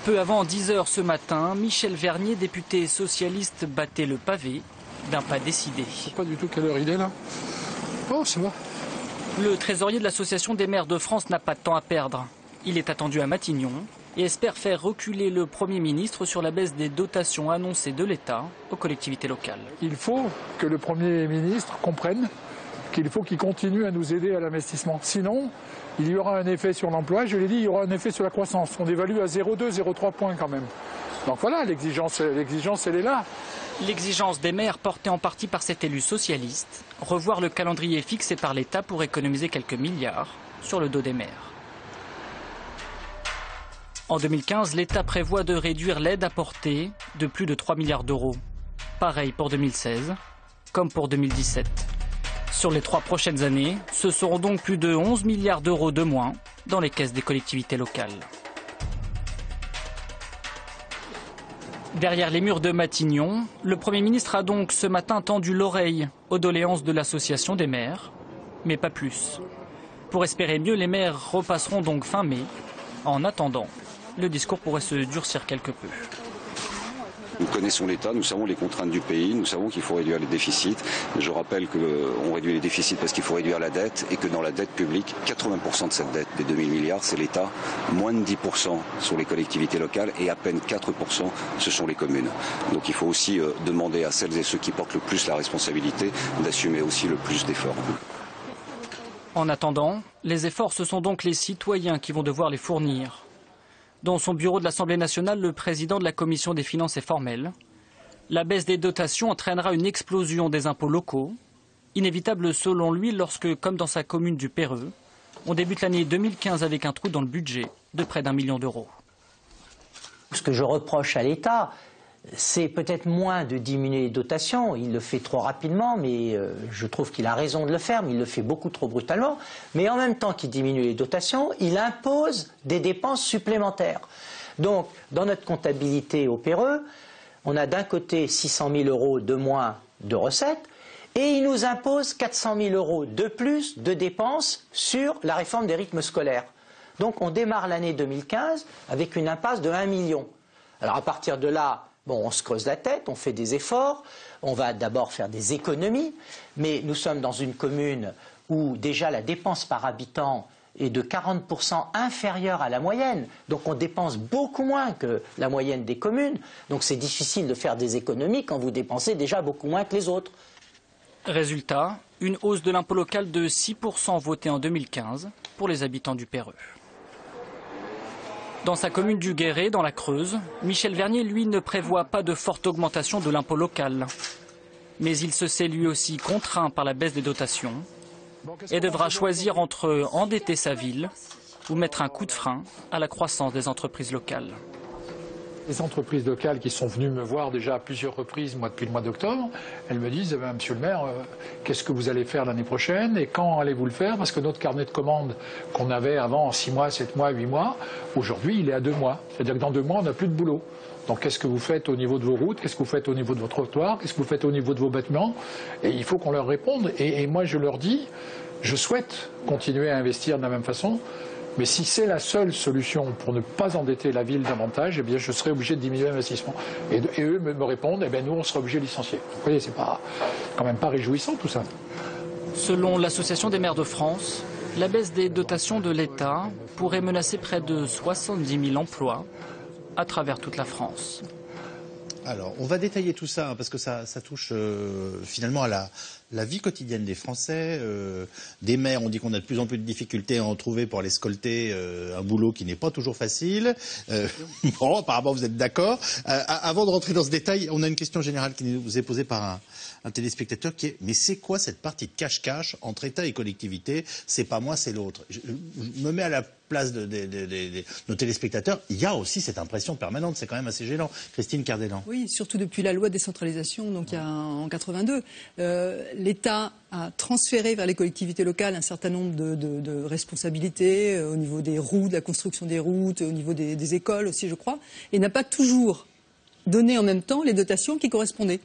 Peu avant 10 h ce matin, Michel Vernier, député socialiste, battait le pavé d'un pas décidé. Je ne sais pas du tout quelle heure il est là. Oh, ça va. Le trésorier de l'Association des maires de France n'a pas de temps à perdre. Il est attendu à Matignon et espère faire reculer le Premier ministre sur la baisse des dotations annoncées de l'État aux collectivités locales. Il faut que le Premier ministre comprenne qu'il faut qu'il continue à nous aider à l'investissement. Sinon, il y aura un effet sur l'emploi. Je l'ai dit, il y aura un effet sur la croissance. On évalue à 0,2, 0,3 points quand même. Donc voilà, l'exigence, elle est là. L'exigence des maires, portée en partie par cet élu socialiste, revoir le calendrier fixé par l'État pour économiser quelques milliards sur le dos des maires. En 2015, l'État prévoit de réduire l'aide apportée de plus de 3 milliards d'euros. Pareil pour 2016, comme pour 2017. Sur les 3 prochaines années, ce seront donc plus de 11 milliards d'euros de moins dans les caisses des collectivités locales. Derrière les murs de Matignon, le Premier ministre a donc ce matin tendu l'oreille aux doléances de l'Association des maires, mais pas plus. Pour espérer mieux, les maires repasseront donc fin mai. En attendant, le discours pourrait se durcir quelque peu. Nous connaissons l'État, nous savons les contraintes du pays, nous savons qu'il faut réduire les déficits. Je rappelle qu'on réduit les déficits parce qu'il faut réduire la dette et que dans la dette publique, 80% de cette dette, des 2000 milliards, c'est l'État, moins de 10% sont les collectivités locales et à peine 4% ce sont les communes. Donc il faut aussi demander à celles et ceux qui portent le plus la responsabilité d'assumer aussi le plus d'efforts. En attendant, les efforts, ce sont donc les citoyens qui vont devoir les fournir. Dans son bureau de l'Assemblée nationale, le président de la Commission des finances est formel. La baisse des dotations entraînera une explosion des impôts locaux, inévitable selon lui lorsque, comme dans sa commune du Perreux, on débute l'année 2015 avec un trou dans le budget de près d'1 million d'euros. Ce que je reproche à l'État, c'est peut-être moins de diminuer les dotations. Il le fait trop rapidement, mais je trouve qu'il a raison de le faire, mais il le fait beaucoup trop brutalement. Mais en même temps qu'il diminue les dotations, il impose des dépenses supplémentaires. Donc, dans notre comptabilité au Perreux, on a d'un côté 600 000 euros de moins de recettes, et il nous impose 400 000 euros de plus de dépenses sur la réforme des rythmes scolaires. Donc, on démarre l'année 2015 avec une impasse de 1 million. Alors, à partir de là, bon, on se creuse la tête, on fait des efforts, on va d'abord faire des économies, mais nous sommes dans une commune où déjà la dépense par habitant est de 40% inférieure à la moyenne. Donc on dépense beaucoup moins que la moyenne des communes. Donc c'est difficile de faire des économies quand vous dépensez déjà beaucoup moins que les autres. Résultat, une hausse de l'impôt local de 6% votée en 2015 pour les habitants du Perreux. Dans sa commune du Guéret, dans la Creuse, Michel Vernier, lui, ne prévoit pas de forte augmentation de l'impôt local. Mais il se sait lui aussi contraint par la baisse des dotations et devra choisir entre endetter sa ville ou mettre un coup de frein à la croissance des entreprises locales. Les entreprises locales qui sont venues me voir déjà à plusieurs reprises, moi, depuis le mois d'octobre, elles me disent, monsieur le maire, qu'est-ce que vous allez faire l'année prochaine et quand allez-vous le faire? Parce que notre carnet de commandes qu'on avait avant en 6 mois, 7 mois, 8 mois, aujourd'hui il est à 2 mois. C'est-à-dire que dans 2 mois, on n'a plus de boulot. Donc qu'est-ce que vous faites au niveau de vos routes? Qu'est-ce que vous faites au niveau de vos trottoirs? Qu'est-ce que vous faites au niveau de vos bâtiments? Et il faut qu'on leur réponde. Et moi, je leur dis, je souhaite continuer à investir de la même façon. Mais si c'est la seule solution pour ne pas endetter la ville davantage, eh bien, je serai obligé de diminuer l'investissement. Et eux me répondent, eh bien, nous, on sera obligé de licencier. Vous voyez, c'est quand même pas réjouissant tout ça. Selon l'Association des maires de France, la baisse des dotations de l'État pourrait menacer près de 70 000 emplois à travers toute la France. Alors, on va détailler tout ça, parce que ça touche finalement à la vie quotidienne des Français. Des maires, on dit qu'on a de plus en plus de difficultés à en trouver pour aller scolter un boulot qui n'est pas toujours facile. Bon, apparemment, vous êtes d'accord. Avant de rentrer dans ce détail, on a une question générale qui nous est posée par un téléspectateur qui est « Mais c'est quoi cette partie de cache-cache entre État et collectivité? C'est pas moi, c'est l'autre. » Je me mets à la place de nos téléspectateurs. Il y a aussi cette impression permanente. C'est quand même assez gênant. Christine Cardellan. Oui, surtout depuis la loi de décentralisation, donc en 82. L'État a transféré vers les collectivités locales un certain nombre de responsabilités au niveau des routes, de la construction des routes, au niveau des écoles aussi, je crois, et n'a pas toujours donné en même temps les dotations qui correspondaient.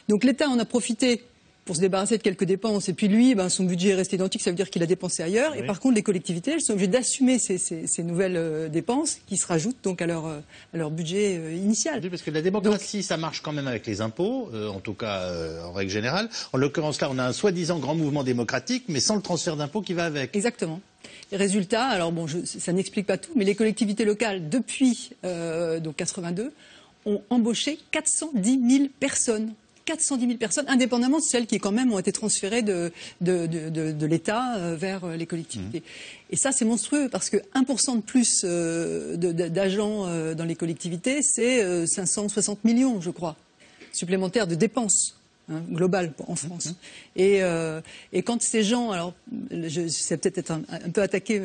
Donc l'État en a profité pour se débarrasser de quelques dépenses. Et puis lui, son budget est resté identique, ça veut dire qu'il a dépensé ailleurs. Oui. Et par contre, les collectivités, elles sont obligées d'assumer ces nouvelles dépenses qui se rajoutent donc à leur budget initial. Oui, parce que la démocratie, ça marche quand même avec les impôts, en tout cas en règle générale. En l'occurrence là, on a un soi-disant grand mouvement démocratique, mais sans le transfert d'impôts qui va avec. Exactement. Les résultats, alors bon, ça n'explique pas tout, mais les collectivités locales, depuis donc 82, ont embauché 410 000 personnes. 410 000 personnes, indépendamment de celles qui quand même ont été transférées de l'État vers les collectivités. Et ça, c'est monstrueux, parce que 1% de plus d'agents dans les collectivités, c'est 560 millions, je crois, supplémentaires de dépenses. Global en France. Et quand ces gens, alors c'est peut-être être un peu attaqué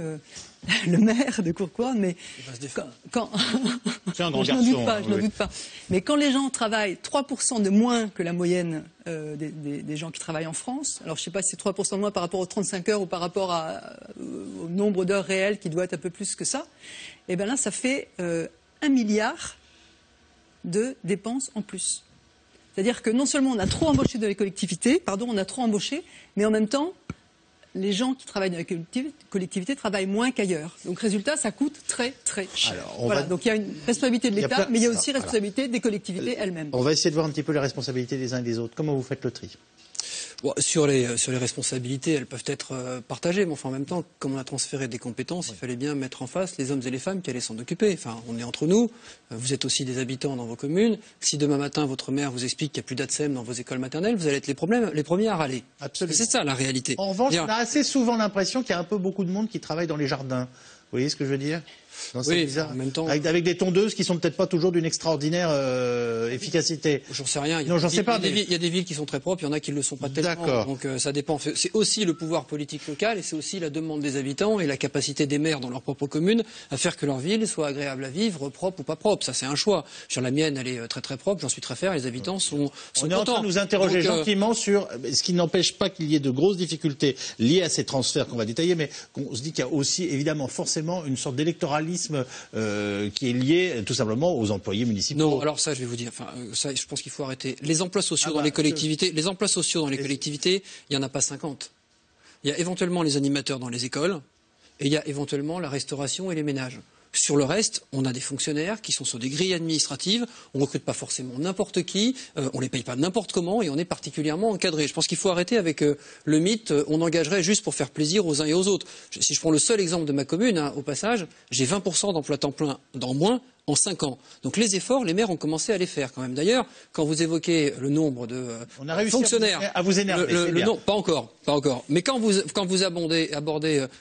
le maire de Courcouronne, mais quand c'est un grand je n'en doute pas. Mais quand les gens travaillent 3% de moins que la moyenne des gens qui travaillent en France, alors je ne sais pas si c'est 3% de moins par rapport aux 35 heures ou par rapport au nombre d'heures réelles qui doit être un peu plus que ça, et bien là ça fait 1 milliard de dépenses en plus. C'est-à-dire que non seulement on a trop embauché dans les collectivités, mais en même temps, les gens qui travaillent dans les collectivités travaillent moins qu'ailleurs. Donc résultat, ça coûte très très cher. Alors, donc il y a une responsabilité de l'État, mais il y a aussi responsabilité des collectivités elles-mêmes. On va essayer de voir un petit peu les responsabilités des uns et des autres. Comment vous faites le tri ? Bon, sur les responsabilités, elles peuvent être partagées, mais enfin, en même temps, comme on a transféré des compétences, il fallait bien mettre en face les hommes et les femmes qui allaient s'en occuper. Enfin, on est entre nous, vous êtes aussi des habitants dans vos communes. Si demain matin, votre maire vous explique qu'il n'y a plus d'ATSEM dans vos écoles maternelles, vous allez être les premiers à râler. Absolument. C'est ça la réalité. En revanche, on a assez souvent l'impression qu'il y a un peu beaucoup de monde qui travaille dans les jardins. Vous voyez ce que je veux dire ? Non, c'est bizarre. En même temps, avec des tondeuses qui sont peut-être pas toujours d'une extraordinaire efficacité. J'en sais rien. Il y a des villes qui sont très propres, il y en a qui ne le sont pas tellement. D'accord. Donc ça dépend. C'est aussi le pouvoir politique local et c'est aussi la demande des habitants et la capacité des maires dans leur propre commune à faire que leur ville soit agréable à vivre, propre ou pas propre. Ça c'est un choix. Sur la mienne, elle est très très propre. J'en suis très fier. Les habitants sont contents. On est en train de nous interroger gentiment sur ce qui n'empêche pas qu'il y ait de grosses difficultés liées à ces transferts qu'on va détailler, mais on se dit qu'il y a aussi évidemment forcément une sorte d'électoralisme qui est lié tout simplement aux employés municipaux. Non, alors ça, je vais vous dire, ça, je pense qu'il faut arrêter. Les emplois sociaux dans les collectivités, il n'y en a pas 50. Il y a éventuellement les animateurs dans les écoles et il y a éventuellement la restauration et les ménages. Sur le reste, on a des fonctionnaires qui sont sur des grilles administratives, on ne recrute pas forcément n'importe qui, on ne les paye pas n'importe comment et on est particulièrement encadré. Je pense qu'il faut arrêter avec le mythe on engagerait juste pour faire plaisir aux uns et aux autres. Si je prends le seul exemple de ma commune, au passage, j'ai 20% d'emplois temps plein dans moins en 5 ans. Donc les efforts, les maires ont commencé à les faire quand même. D'ailleurs, quand vous évoquez le nombre de fonctionnaires, à vous énerver, non, pas encore. Mais quand vous abordez,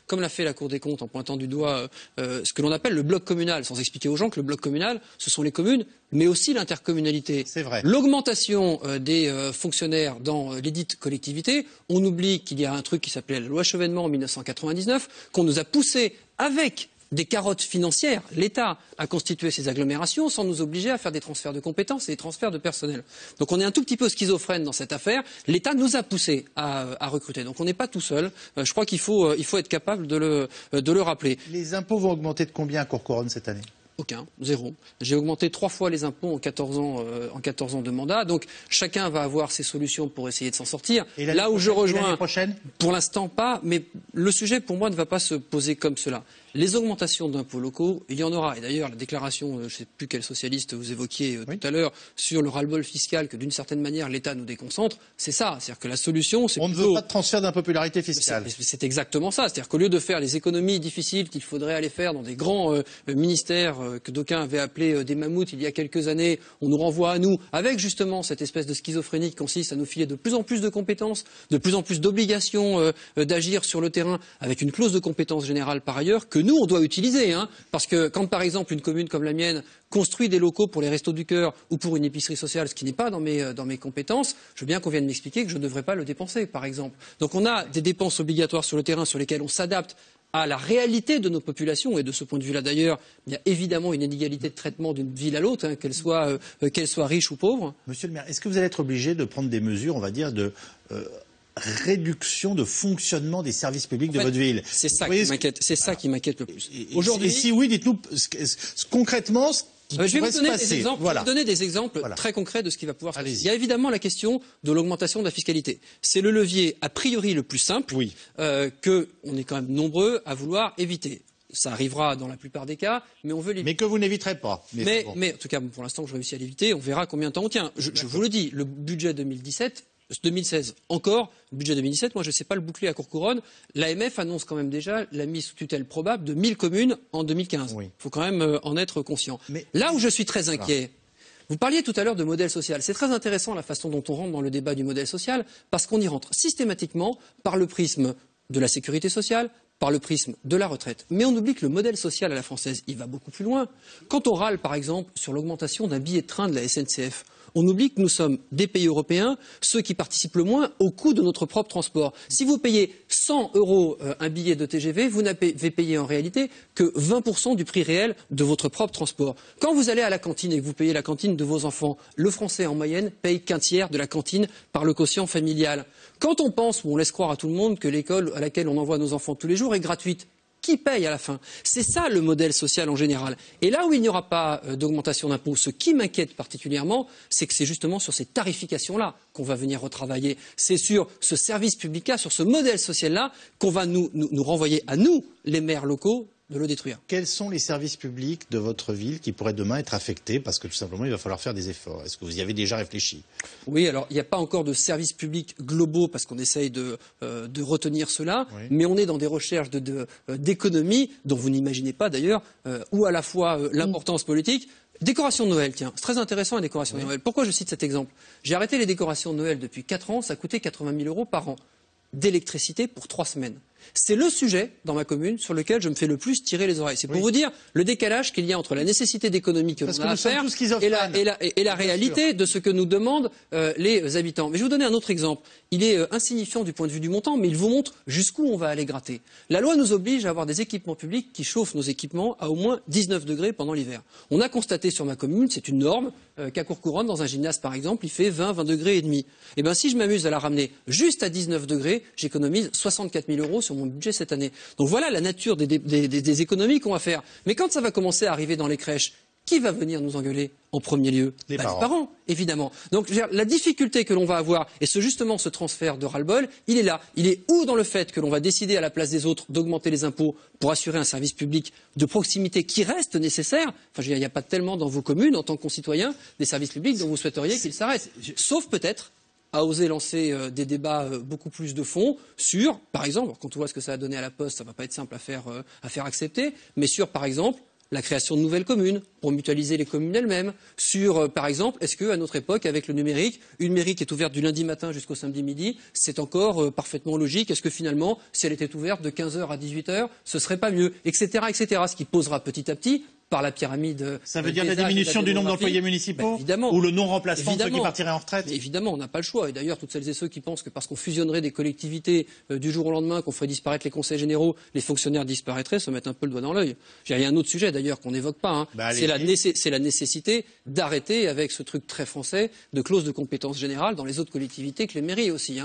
comme l'a fait la Cour des comptes en pointant du doigt ce que l'on appelle le bloc communal, sans expliquer aux gens que le bloc communal, ce sont les communes, mais aussi l'intercommunalité. C'est vrai. L'augmentation des fonctionnaires dans les dites collectivités, on oublie qu'il y a un truc qui s'appelait la loi Chevènement en 1999, qu'on nous a poussé avec des carottes financières, l'État a constitué ces agglomérations sans nous obliger à faire des transferts de compétences et des transferts de personnel. Donc on est un tout petit peu schizophrène dans cette affaire. L'État nous a poussé à recruter. Donc on n'est pas tout seul. Je crois qu'il faut être capable de le rappeler. Les impôts vont augmenter de combien à Courcouronne cette année ? Aucun, zéro. J'ai augmenté 3 fois les impôts en 14 ans de mandat. Donc chacun va avoir ses solutions pour essayer de s'en sortir. Et là où je rejoins, pour l'instant pas, mais le sujet pour moi ne va pas se poser comme cela. Les augmentations d'impôts locaux, il y en aura. Et d'ailleurs, la déclaration, je ne sais plus quel socialiste vous évoquiez tout à l'heure, sur le ras-le-bol fiscal, que d'une certaine manière l'État nous déconcentre, c'est ça. C'est-à-dire que la solution, c'est on ne veut pas de transfert d'impopularité fiscale. C'est exactement ça. C'est-à-dire qu'au lieu de faire les économies difficiles qu'il faudrait aller faire dans des grands ministères que d'aucuns avaient appelés des mammouths il y a quelques années, on nous renvoie à nous, avec justement cette espèce de schizophrénie qui consiste à nous filer de plus en plus de compétences, de plus en plus d'obligations d'agir sur le terrain, avec une clause de compétence générale par ailleurs, que nous, on doit utiliser. Parce que quand, par exemple, une commune comme la mienne construit des locaux pour les Restos du Cœur ou pour une épicerie sociale, ce qui n'est pas dans mes compétences, je veux bien qu'on vienne m'expliquer que je ne devrais pas le dépenser, par exemple. Donc on a des dépenses obligatoires sur le terrain sur lesquelles on s'adapte à la réalité de nos populations. Et de ce point de vue-là, d'ailleurs, il y a évidemment une inégalité de traitement d'une ville à l'autre, qu'elle soit riche ou pauvre. Monsieur le maire, est-ce que vous allez être obligé de prendre des mesures, on va dire, de réduction de fonctionnement des services publics de votre ville? C'est ça qui m'inquiète. C'est ça qui m'inquiète le plus. Aujourd'hui, et si oui, dites-nous concrètement Je vais vous donner des exemples, Voilà. je vais vous donner des exemples très concrets de ce qui va pouvoir se passer. Il y a évidemment la question de l'augmentation de la fiscalité. C'est le levier a priori le plus simple que on est quand même nombreux à vouloir éviter. Ça arrivera dans la plupart des cas, mais on veut l'éviter. Mais que vous n'éviterez pas. Mais en tout cas, pour l'instant, je réussis à l'éviter. On verra combien de temps on tient. Je vous le dis, le budget 2016 encore, le budget 2017, moi je ne sais pas le boucler à court couronne. L'AMF annonce quand même déjà la mise sous tutelle probable de 1000 communes en 2015. Il faut quand même en être conscient. Mais là où je suis très inquiet, vous parliez tout à l'heure de modèle social. C'est très intéressant la façon dont on rentre dans le débat du modèle social, parce qu'on y rentre systématiquement par le prisme de la sécurité sociale, par le prisme de la retraite. Mais on oublie que le modèle social à la française, il va beaucoup plus loin. Quand on râle, par exemple, sur l'augmentation d'un billet de train de la SNCF, on oublie que nous sommes des pays européens, ceux qui participent le moins au coût de notre propre transport. Si vous payez 100 € un billet de TGV, vous n'avez payé en réalité que 20% du prix réel de votre propre transport. Quand vous allez à la cantine et que vous payez la cantine de vos enfants, le Français en moyenne paye qu'un tiers de la cantine par le quotient familial. Quand on pense, ou on laisse croire à tout le monde que l'école à laquelle on envoie nos enfants tous les jours est gratuite, qui paye à la fin? C'est ça le modèle social en général. Et là où il n'y aura pas d'augmentation d'impôts, ce qui m'inquiète particulièrement, c'est que c'est justement sur ces tarifications-là qu'on va venir retravailler. C'est sur ce service public-là, sur ce modèle social-là, qu'on va nous renvoyer à nous, les maires locaux, de le détruire. Quels sont les services publics de votre ville qui pourraient demain être affectés? Parce que tout simplement, il va falloir faire des efforts. Est-ce que vous y avez déjà réfléchi? Oui, alors il n'y a pas encore de services publics globaux parce qu'on essaye de retenir cela, mais on est dans des recherches d'économie dont vous n'imaginez pas d'ailleurs, où à la fois l'importance politique. Décoration de Noël, tiens, c'est très intéressant la décoration de Noël. Pourquoi je cite cet exemple? J'ai arrêté les décorations de Noël depuis 4 ans, ça coûtait 80 000 € par an d'électricité pour 3 semaines. C'est le sujet dans ma commune sur lequel je me fais le plus tirer les oreilles. C'est pour vous dire le décalage qu'il y a entre la nécessité d'économie que l'on a à faire et la réalité de ce que nous demandent les habitants. Mais je vais vous donner un autre exemple. Il est insignifiant du point de vue du montant, mais il vous montre jusqu'où on va aller gratter. La loi nous oblige à avoir des équipements publics qui chauffent nos équipements à au moins 19 degrés pendant l'hiver. On a constaté sur ma commune, c'est une norme, qu'à Courcouronne, dans un gymnase par exemple, il fait 20 degrés et demi. Eh bien si je m'amuse à la ramener juste à 19 degrés, j'économise 64 000 € sur mon budget cette année. Donc voilà la nature des économies qu'on va faire. Mais quand ça va commencer à arriver dans les crèches, qui va venir nous engueuler en premier lieu? Les parents, évidemment. Donc la difficulté que l'on va avoir, et justement ce transfert de ras-le-bol, il est là. Il est où dans le fait que l'on va décider à la place des autres d'augmenter les impôts pour assurer un service public de proximité qui reste nécessaire. Enfin, il n'y a pas tellement dans vos communes, en tant que concitoyens, des services publics dont vous souhaiteriez qu'ils s'arrêtent. Sauf peut-être à oser lancer des débats beaucoup plus de fond sur, par exemple, quand on voit ce que ça a donné à la Poste, ça ne va pas être simple à faire accepter, mais sur, par exemple, la création de nouvelles communes pour mutualiser les communes elles-mêmes. Sur, par exemple, est-ce qu'à notre époque, avec le numérique, une mairie qui est ouverte du lundi matin jusqu'au samedi midi, c'est encore parfaitement logique? Est-ce que finalement, si elle était ouverte de 15 h à 18 h, ce serait pas mieux, etc., etc. Ce qui posera petit à petit, par la pyramide. Ça veut dire la diminution du nombre d'employés municipaux, évidemment, ou le non-remplacement de ceux qui partiraient en retraite? Mais évidemment, on n'a pas le choix. Et d'ailleurs, toutes celles et ceux qui pensent que parce qu'on fusionnerait des collectivités du jour au lendemain, qu'on ferait disparaître les conseils généraux, les fonctionnaires disparaîtraient, se mettent un peu le doigt dans l'œil. Il y a un autre sujet d'ailleurs qu'on n'évoque pas. C'est la nécessité d'arrêter avec ce truc très français de clause de compétence générale dans les autres collectivités que les mairies aussi.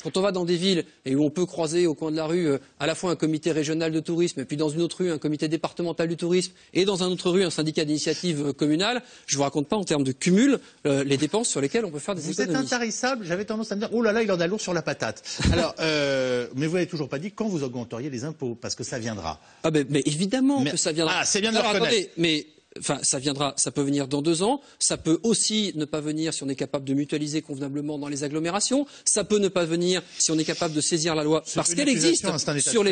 Quand on va dans des villes et où on peut croiser au coin de la rue à la fois un comité régional de tourisme et puis dans une autre rue un comité départemental du tourisme et dans une autre rue un syndicat d'initiative communale, je ne vous raconte pas en termes de cumul les dépenses sur lesquelles on peut faire des économies. Vous êtes intarissable, j'avais tendance à me dire, oh là là, il en a lourd sur la patate. Alors, mais vous n'avez toujours pas dit quand vous augmenteriez les impôts, parce que ça viendra. Ah ben, mais évidemment que ça viendra. Ah, c'est bien de le reconnaître. Attendez, mais enfin, ça viendra, ça peut venir dans 2 ans, ça peut aussi ne pas venir si on est capable de mutualiser convenablement dans les agglomérations, ça peut ne pas venir si on est capable de saisir la loi parce qu'elle existe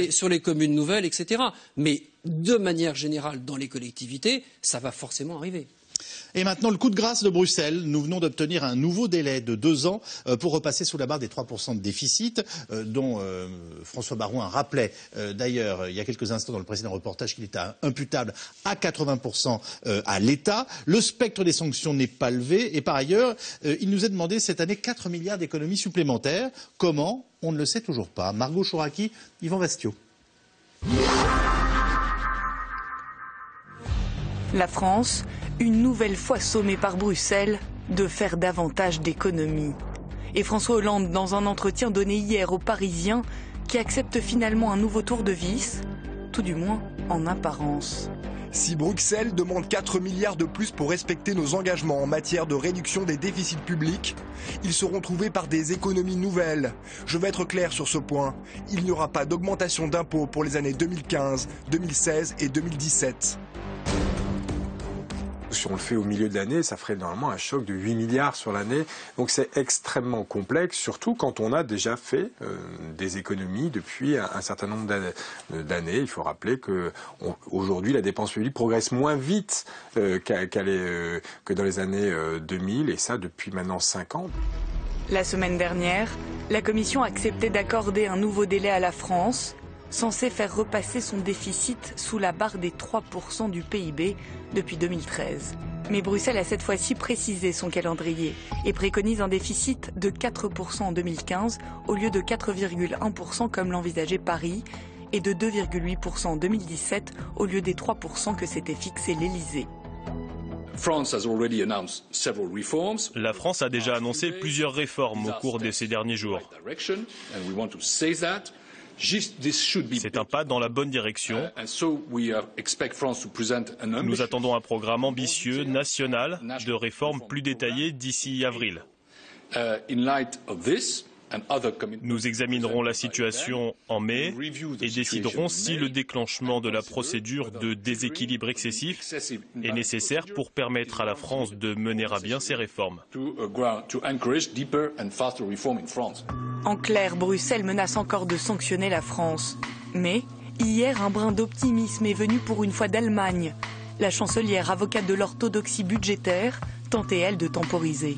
sur les communes nouvelles, etc. Mais de manière générale, dans les collectivités, ça va forcément arriver. Et maintenant, le coup de grâce de Bruxelles. Nous venons d'obtenir un nouveau délai de 2 ans pour repasser sous la barre des 3% de déficit, dont François Baroin rappelait d'ailleurs il y a quelques instants dans le précédent reportage qu'il était imputable à 80% à l'État. Le spectre des sanctions n'est pas levé et par ailleurs, il nous est demandé cette année 4 milliards d'économies supplémentaires. Comment? On ne le sait toujours pas. Margot Chouraki, Yvan Vastio. La France, une nouvelle fois sommée par Bruxelles de faire davantage d'économies. Et François Hollande, dans un entretien donné hier aux Parisiens, qui accepte finalement un nouveau tour de vis, tout du moins en apparence. Si Bruxelles demande 4 milliards de plus pour respecter nos engagements en matière de réduction des déficits publics, ils seront trouvés par des économies nouvelles. Je vais être clair sur ce point. Il n'y aura pas d'augmentation d'impôts pour les années 2015, 2016 et 2017. Si on le fait au milieu de l'année, ça ferait normalement un choc de 8 milliards sur l'année. Donc c'est extrêmement complexe, surtout quand on a déjà fait des économies depuis un certain nombre d'années. Il faut rappeler qu'aujourd'hui, la dépense publique progresse moins vite que dans les années 2000, et ça depuis maintenant 5 ans. La semaine dernière, la Commission acceptait d'accorder un nouveau délai à la France, censé faire repasser son déficit sous la barre des 3% du PIB depuis 2013. Mais Bruxelles a cette fois-ci précisé son calendrier et préconise un déficit de 4% en 2015 au lieu de 4,1% comme l'envisageait Paris et de 2,8% en 2017 au lieu des 3% que s'était fixé l'Elysée. La France a déjà annoncé plusieurs réformes au cours de ces derniers jours. C'est un pas dans la bonne direction. Nous attendons un programme ambitieux, national, de réformes plus détaillées d'ici avril. Nous examinerons la situation en mai et déciderons si le déclenchement de la procédure de déséquilibre excessif est nécessaire pour permettre à la France de mener à bien ses réformes. En clair, Bruxelles menace encore de sanctionner la France. Mais hier, un brin d'optimisme est venu pour une fois d'Allemagne. La chancelière, avocate de l'orthodoxie budgétaire, tentait elle de temporiser.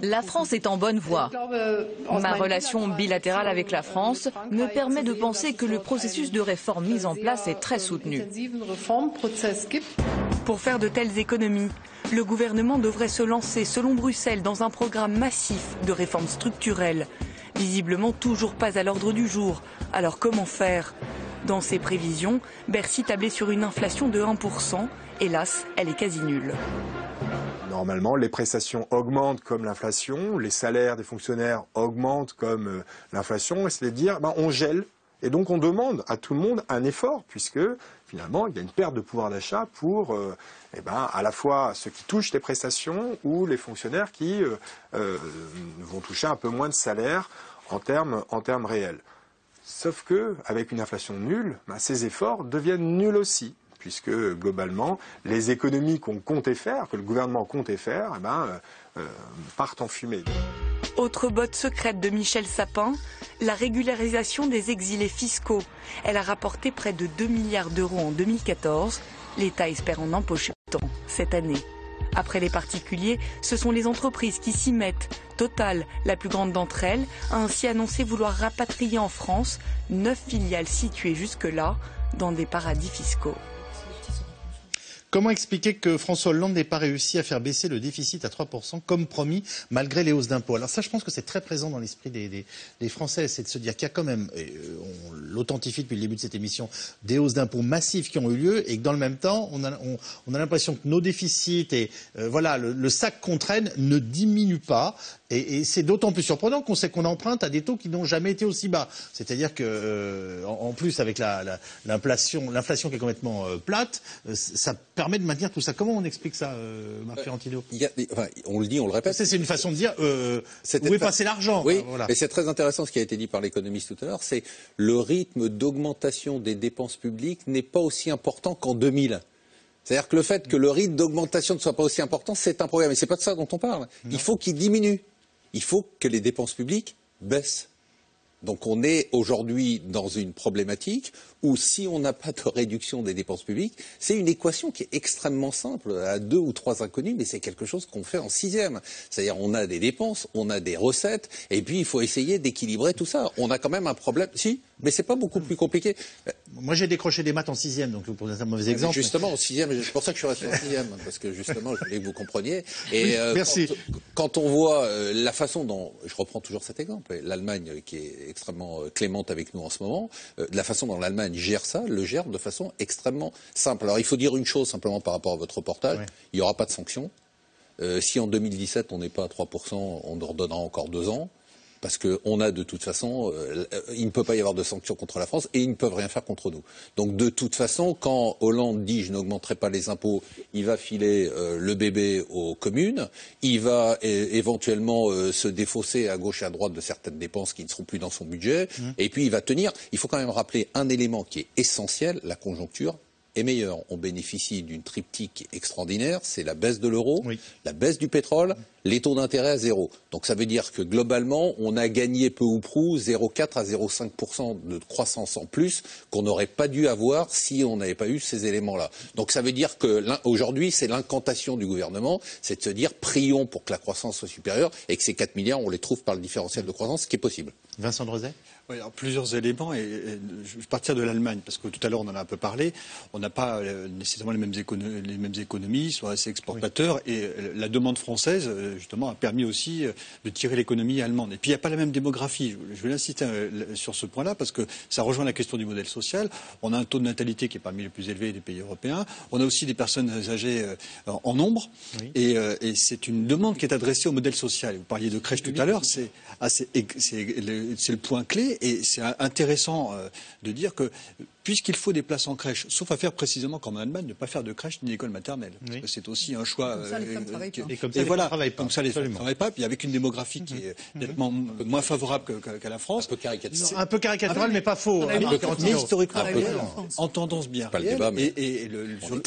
La France est en bonne voie. Ma relation bilatérale avec la France me permet de penser que le processus de réforme mis en place est très soutenu. Pour faire de telles économies, le gouvernement devrait se lancer, selon Bruxelles, dans un programme massif de réformes structurelles. Visiblement toujours pas à l'ordre du jour. Alors comment faire ? Dans ses prévisions, Bercy tablait sur une inflation de 1%. Hélas, elle est quasi nulle. Normalement, les prestations augmentent comme l'inflation, les salaires des fonctionnaires augmentent comme l'inflation, et c'est-à-dire on gèle. Et donc on demande à tout le monde un effort, puisque finalement il y a une perte de pouvoir d'achat pour à la fois ceux qui touchent les prestations ou les fonctionnaires qui vont toucher un peu moins de salaire en termes réels. Sauf qu'avec une inflation nulle, ces efforts deviennent nuls aussi, puisque globalement les économies qu'on comptait faire, que le gouvernement comptait faire, partent en fumée. Autre botte secrète de Michel Sapin, la régularisation des exilés fiscaux. Elle a rapporté près de 2 milliards d'euros en 2014. L'État espère en empocher autant cette année. Après les particuliers, ce sont les entreprises qui s'y mettent. Total, la plus grande d'entre elles, a ainsi annoncé vouloir rapatrier en France 9 filiales situées jusque-là dans des paradis fiscaux. Comment expliquer que François Hollande n'ait pas réussi à faire baisser le déficit à 3% comme promis, malgré les hausses d'impôts? Alors ça, je pense que c'est très présent dans l'esprit des Français, c'est de se dire qu'il y a quand même, on l'authentifie depuis le début de cette émission, des hausses d'impôts massives qui ont eu lieu, et que dans le même temps, on a l'impression que nos déficits et le sac qu'on traîne ne diminue pas. Et c'est d'autant plus surprenant qu'on sait qu'on emprunte à des taux qui n'ont jamais été aussi bas. C'est-à-dire que, en plus, avec l'inflation qui est complètement plate, ça permet de maintenir tout ça. Comment on explique ça, Marc Fiorentino ? On le dit, on le répète. C'est une façon de dire où est passé l'argent. Oui, mais c'est très intéressant ce qui a été dit par l'économiste tout à l'heure. C'est le rythme d'augmentation des dépenses publiques n'est pas aussi important qu'en 2000. C'est-à-dire que le fait que le rythme d'augmentation ne soit pas aussi important, c'est un problème. Et c'est pas de ça dont on parle. Non. Il faut qu'il diminue. Il faut que les dépenses publiques baissent. Donc on est aujourd'hui dans une problématique où si on n'a pas de réduction des dépenses publiques, c'est une équation qui est extrêmement simple, à 2 ou 3 inconnues, mais c'est quelque chose qu'on fait en 6e. C'est-à-dire on a des dépenses, on a des recettes, et puis il faut essayer d'équilibrer tout ça. On a quand même un problème, si, mais c'est pas beaucoup plus compliqué. Moi j'ai décroché des maths en 6e, donc pour un mauvais exemple. Justement en 6e, c'est pour ça que je suis resté en 6e, parce que justement je voulais que vous compreniez. Et merci. Quand on voit la façon dont, je reprends toujours cet exemple, l'Allemagne qui est extrêmement clémente avec nous en ce moment, la façon dont l'Allemagne gère ça, le gère de façon extrêmement simple. Alors il faut dire une chose simplement par rapport à votre reportage, il n'y aura pas de sanctions. Si en 2017 on n'est pas à 3%, on leur donnera encore 2 ans. parce qu'on a de toute façon, il ne peut pas y avoir de sanctions contre la France et ils ne peuvent rien faire contre nous. Donc de toute façon, quand Hollande dit je n'augmenterai pas les impôts, il va filer le bébé aux communes, il va éventuellement se défausser à gauche et à droite de certaines dépenses qui ne seront plus dans son budget, et puis il va tenir. Il faut quand même rappeler un élément qui est essentiel, la conjoncture est meilleure. On bénéficie d'une triptyque extraordinaire, c'est la baisse de l'euro, la baisse du pétrole, les taux d'intérêt à zéro. Donc ça veut dire que globalement, on a gagné peu ou prou 0,4 à 0,5% de croissance en plus qu'on n'aurait pas dû avoir si on n'avait pas eu ces éléments-là. Donc ça veut dire que aujourd'hui, c'est l'incantation du gouvernement, c'est de se dire prions pour que la croissance soit supérieure et que ces 4 milliards, on les trouve par le différentiel de croissance, ce qui est possible. Vincent Drezet ? Oui, alors plusieurs éléments et je vais partir de l'Allemagne parce que tout à l'heure on en a un peu parlé. On n'a pas nécessairement les mêmes économies, ils sont assez exportateurs et la demande française justement a permis aussi de tirer l'économie allemande. Et puis il n'y a pas la même démographie. Je vais insister sur ce point-là parce que ça rejoint la question du modèle social. On a un taux de natalité qui est parmi les plus élevés des pays européens. On a aussi des personnes âgées en nombre et c'est une demande qui est adressée au modèle social. Vous parliez de crèche tout à l'heure, c'est le point clé. Et c'est intéressant de dire que puisqu'il faut des places en crèche, sauf à faire précisément comme en Allemagne, ne pas faire de crèche ni d'école maternelle. Parce que c'est aussi un choix. Comme ça, les femmes travaillent pas. Et comme ça, les femmes travaillent pas. Comme ça, les femmes ne travaillent pas. Puis avec une démographie qui est nettement moins favorable qu'à la France. Un peu caricatural. Mais pas faux. Mais historiquement, en tendance bien réelle. Et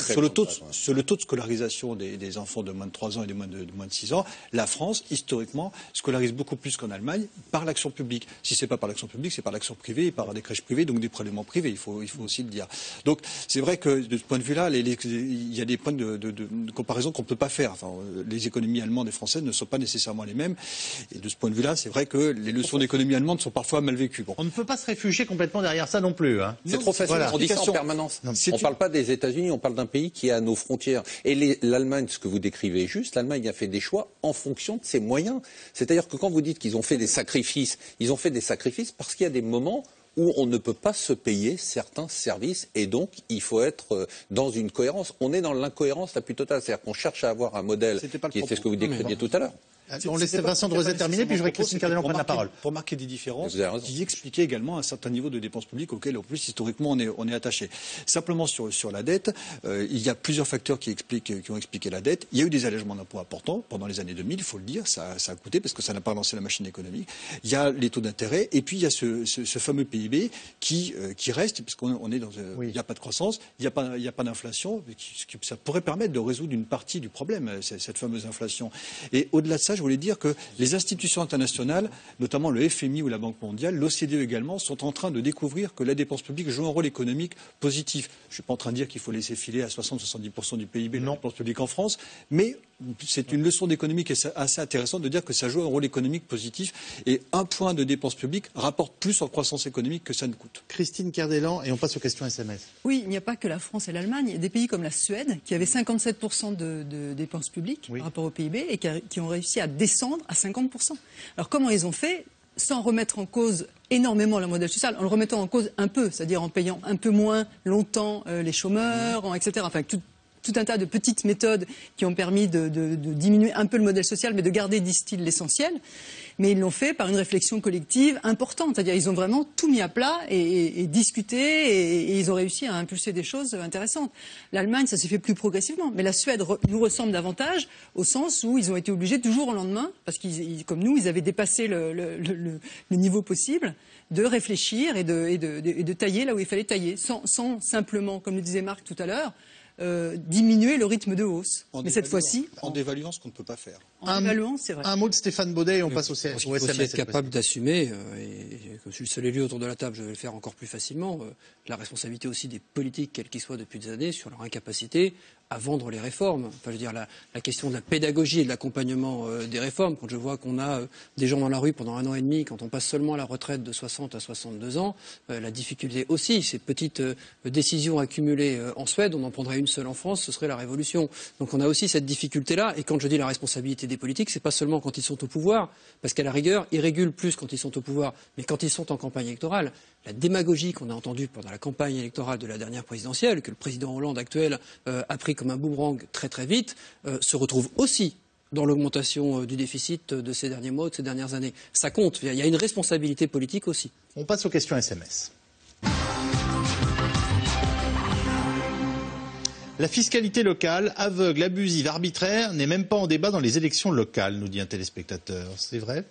sur le taux de scolarisation des enfants de moins de 3 ans et de moins de 6 ans, la France, historiquement, scolarise beaucoup plus qu'en Allemagne par l'action publique. Si c'est pas par l'action publique, c'est par l'action privée et par des crèches privées, donc des prélèvements privés. Il faut aussi le dire. Donc c'est vrai que de ce point de vue-là, il y a des points de comparaison qu'on ne peut pas faire. Enfin, les économies allemandes et françaises ne sont pas nécessairement les mêmes. Et de ce point de vue-là, c'est vrai que les leçons d'économie allemande sont parfois mal vécues. Bon. On ne peut pas se réfugier complètement derrière ça non plus. Hein. C'est trop facile. Voilà. On dit ça en permanence. On ne parle pas des États-Unis, on parle d'un pays qui est à nos frontières. Et l'Allemagne, ce que vous décrivez est juste, l'Allemagne a fait des choix en fonction de ses moyens. C'est-à-dire que quand vous dites qu'ils ont fait des sacrifices, ils ont fait des sacrifices parce qu'il y a des moments où on ne peut pas se payer certains services et donc il faut être dans une cohérence. On est dans l'incohérence la plus totale, c'est-à-dire qu'on cherche à avoir un modèle qui est ce que vous décriviez tout à l'heure. On laisse Vincent Drezet terminer, puis je voudrais que Christine Cardellan prenne la parole. Pour marquer des différences qui expliquaient également un certain niveau de dépenses publiques auquel, en plus, historiquement, on est attaché. Simplement sur la dette, il y a plusieurs facteurs qui ont expliqué la dette. Il y a eu des allègements d'impôts importants pendant les années 2000, il faut le dire, ça a coûté parce que ça n'a pas lancé la machine économique. Il y a les taux d'intérêt et puis il y a ce fameux PIB qui reste, puisqu'on est il n'y a pas de croissance, il n'y a pas d'inflation, ça pourrait permettre de résoudre une partie du problème, cette fameuse inflation. Et au-delà de ça, je voulais dire que les institutions internationales, notamment le FMI ou la Banque mondiale, l'OCDE également, sont en train de découvrir que la dépense publique joue un rôle économique positif. Je ne suis pas en train de dire qu'il faut laisser filer à 60-70% du PIB de la dépense publique en France, mais c'est une leçon d'économie qui est assez intéressante de dire que ça joue un rôle économique positif et un point de dépense publique rapporte plus en croissance économique que ça ne coûte. Christine Cardellan, et on passe aux questions SMS. Oui, il n'y a pas que la France et l'Allemagne. Il y a des pays comme la Suède qui avaient 57% de dépenses publiques par rapport au PIB et qui ont réussi à descendre à 50%. Alors comment ils ont fait ? Sans remettre en cause énormément le modèle social, en le remettant en cause un peu, c'est-à-dire en payant un peu moins longtemps les chômeurs, etc. Enfin, tout un tas de petites méthodes qui ont permis de diminuer un peu le modèle social, mais de garder, disent-ils, l'essentiel. Mais ils l'ont fait par une réflexion collective importante. C'est-à-dire ils ont vraiment tout mis à plat et discuté et ils ont réussi à impulser des choses intéressantes. L'Allemagne, ça s'est fait plus progressivement. Mais la Suède nous ressemble davantage au sens où ils ont été obligés du jour au lendemain, parce qu'ils, comme nous, ils avaient dépassé le niveau possible, de réfléchir et de tailler là où il fallait tailler, sans simplement, comme le disait Marc tout à l'heure, diminuer le rythme de hausse. Mais cette fois-ci... En dévaluant ce qu'on ne peut pas faire. En dévaluant, c'est vrai. Un mot de Stéphane Baudet et on passe au SMS. Il faut aussi être capable d'assumer, et comme je suis le seul élu autour de la table, je vais le faire encore plus facilement, la responsabilité aussi des politiques, quels qu'ils soient depuis des années, sur leur incapacité à vendre les réformes. Enfin, je veux dire, la question de la pédagogie et de l'accompagnement des réformes, quand je vois qu'on a des gens dans la rue pendant 1 an et demi, quand on passe seulement à la retraite de 60 à 62 ans, la difficulté aussi, ces petites décisions accumulées en Suède, on en prendrait une seule en France, ce serait la révolution. Donc on a aussi cette difficulté-là, et quand je dis la responsabilité des politiques, c'est pas seulement quand ils sont au pouvoir, parce qu'à la rigueur, ils régulent plus quand ils sont au pouvoir, mais quand ils sont en campagne électorale, la démagogie qu'on a entendue pendant la campagne électorale de la dernière présidentielle, que le président Hollande actuel a pris comme un boomerang très très vite, se retrouve aussi dans l'augmentation du déficit de ces derniers mois, de ces dernières années. Ça compte. Il y a une responsabilité politique aussi. On passe aux questions SMS. La fiscalité locale, aveugle, abusive, arbitraire, n'est même pas en débat dans les élections locales, nous dit un téléspectateur. C'est vrai ?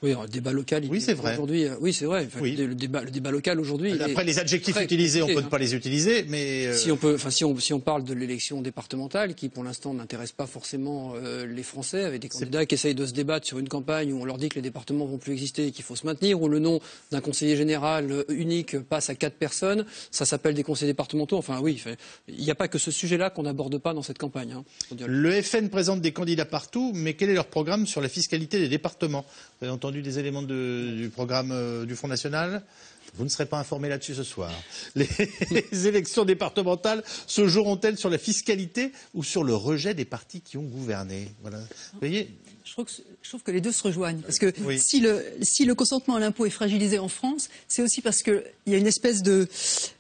Oui, le débat local, oui, c'est vrai. Aujourd'hui, oui, c'est vrai. Enfin, oui. Le débat local aujourd'hui. Après, les adjectifs utilisés, on ne peut pas les utiliser, mais si on parle de l'élection départementale, qui pour l'instant n'intéresse pas forcément les Français, avec des candidats qui essayent de se débattre sur une campagne où on leur dit que les départements vont plus exister et qu'il faut se maintenir, où le nom d'un conseiller général unique passe à 4 personnes, ça s'appelle des conseillers départementaux. Enfin, oui, il n'y a pas que ce sujet-là qu'on n'aborde pas dans cette campagne. Hein, le FN présente des candidats partout, mais quel est leur programme sur la fiscalité des départements ? Vous avez entendu des éléments du programme du Front National ? Vous ne serez pas informé là-dessus ce soir. Les élections départementales se joueront-elles sur la fiscalité ou sur le rejet des partis qui ont gouverné ? Voilà. Vous voyez ? Je trouve que les deux se rejoignent. Parce que si le consentement à l'impôt est fragilisé en France, c'est aussi parce qu'il y a une espèce de...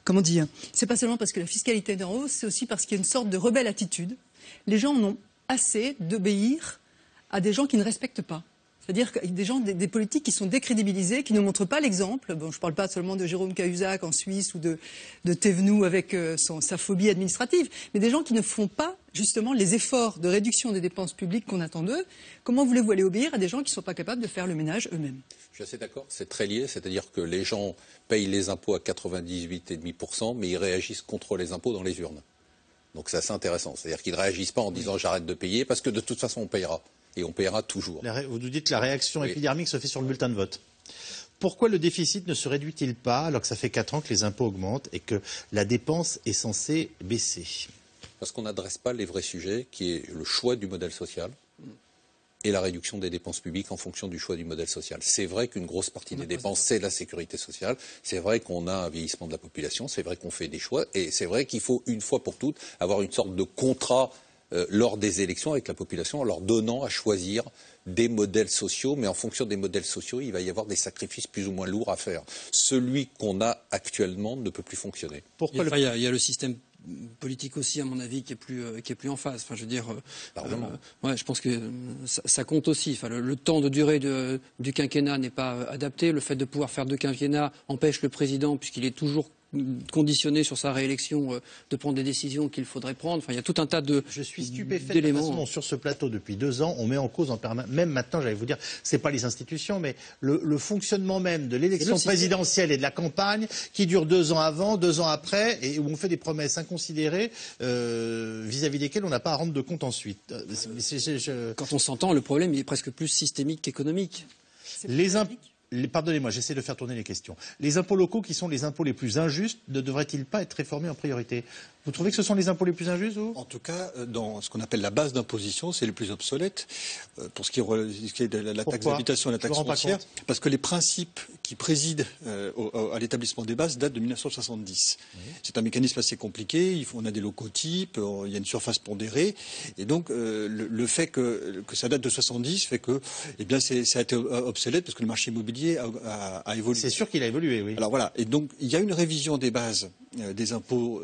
Comment dire ? C'est pas seulement parce que la fiscalité est en hausse, c'est aussi parce qu'il y a une sorte de rebelle attitude. Les gens en ont assez d'obéir à des gens qui ne respectent pas. C'est-à-dire que des gens, des politiques qui sont décrédibilisés, qui ne montrent pas l'exemple. Bon, je ne parle pas seulement de Jérôme Cahuzac en Suisse ou de Thévenoud avec sa phobie administrative, mais des gens qui ne font pas justement les efforts de réduction des dépenses publiques qu'on attend d'eux. Comment voulez-vous aller obéir à des gens qui ne sont pas capables de faire le ménage eux-mêmes ? Je suis assez d'accord, c'est très lié, c'est-à-dire que les gens payent les impôts à 98,5%, mais ils réagissent contre les impôts dans les urnes. Donc c'est assez intéressant, c'est-à-dire qu'ils ne réagissent pas en disant j'arrête de payer, parce que de toute façon on payera. Et on paiera toujours. Vous nous dites que la réaction épidermique se fait sur le bulletin de vote. Pourquoi le déficit ne se réduit-il pas alors que ça fait 4 ans que les impôts augmentent et que la dépense est censée baisser ? Parce qu'on n'adresse pas les vrais sujets, qui est le choix du modèle social et la réduction des dépenses publiques en fonction du choix du modèle social. C'est vrai qu'une grosse partie des dépenses, c'est la sécurité sociale. C'est vrai qu'on a un vieillissement de la population. C'est vrai qu'on fait des choix. Et c'est vrai qu'il faut, une fois pour toutes, avoir une sorte de contrat lors des élections avec la population en leur donnant à choisir des modèles sociaux, mais en fonction des modèles sociaux, il va y avoir des sacrifices plus ou moins lourds à faire. Celui qu'on a actuellement ne peut plus fonctionner. Pourquoi il y a le système politique aussi, à mon avis, qui est plus en phase. Enfin, je veux dire, je pense que ça compte aussi. Enfin, le temps de durée du quinquennat n'est pas adapté. Le fait de pouvoir faire 2 quinquennats empêche le président, puisqu'il est toujours conditionné sur sa réélection, de prendre des décisions qu'il faudrait prendre. Enfin, il y a tout un tas d'éléments. Je suis stupéfait de la façon dont, sur ce plateau, depuis 2 ans, on met en cause en permanence, même maintenant, j'allais vous dire, c'est pas les institutions, mais le fonctionnement même de l'élection présidentielle et de la campagne qui dure 2 ans avant, 2 ans après, et où on fait des promesses inconsidérées vis-à-vis desquelles on n'a pas à rendre de compte ensuite. Quand on s'entend, le problème il est presque plus systémique qu'économique. Pardonnez-moi, j'essaie de faire tourner les questions. Les impôts locaux, qui sont les impôts les plus injustes, ne devraient-ils pas être réformés en priorité ? Vous trouvez que ce sont les impôts les plus injustes, vous ? En tout cas, dans ce qu'on appelle la base d'imposition, c'est les plus obsolètes pour ce qui est de la taxe d'habitation et la taxe foncière, parce que les principes qui président à l'établissement des bases datent de 1970. Oui. C'est un mécanisme assez compliqué, on a des locaux types, il y a une surface pondérée, et donc le fait que ça date de 70 fait que ça a été obsolète parce que le marché immobilier a évolué. C'est sûr qu'il a évolué, oui. Alors voilà, et donc il y a une révision des bases des impôts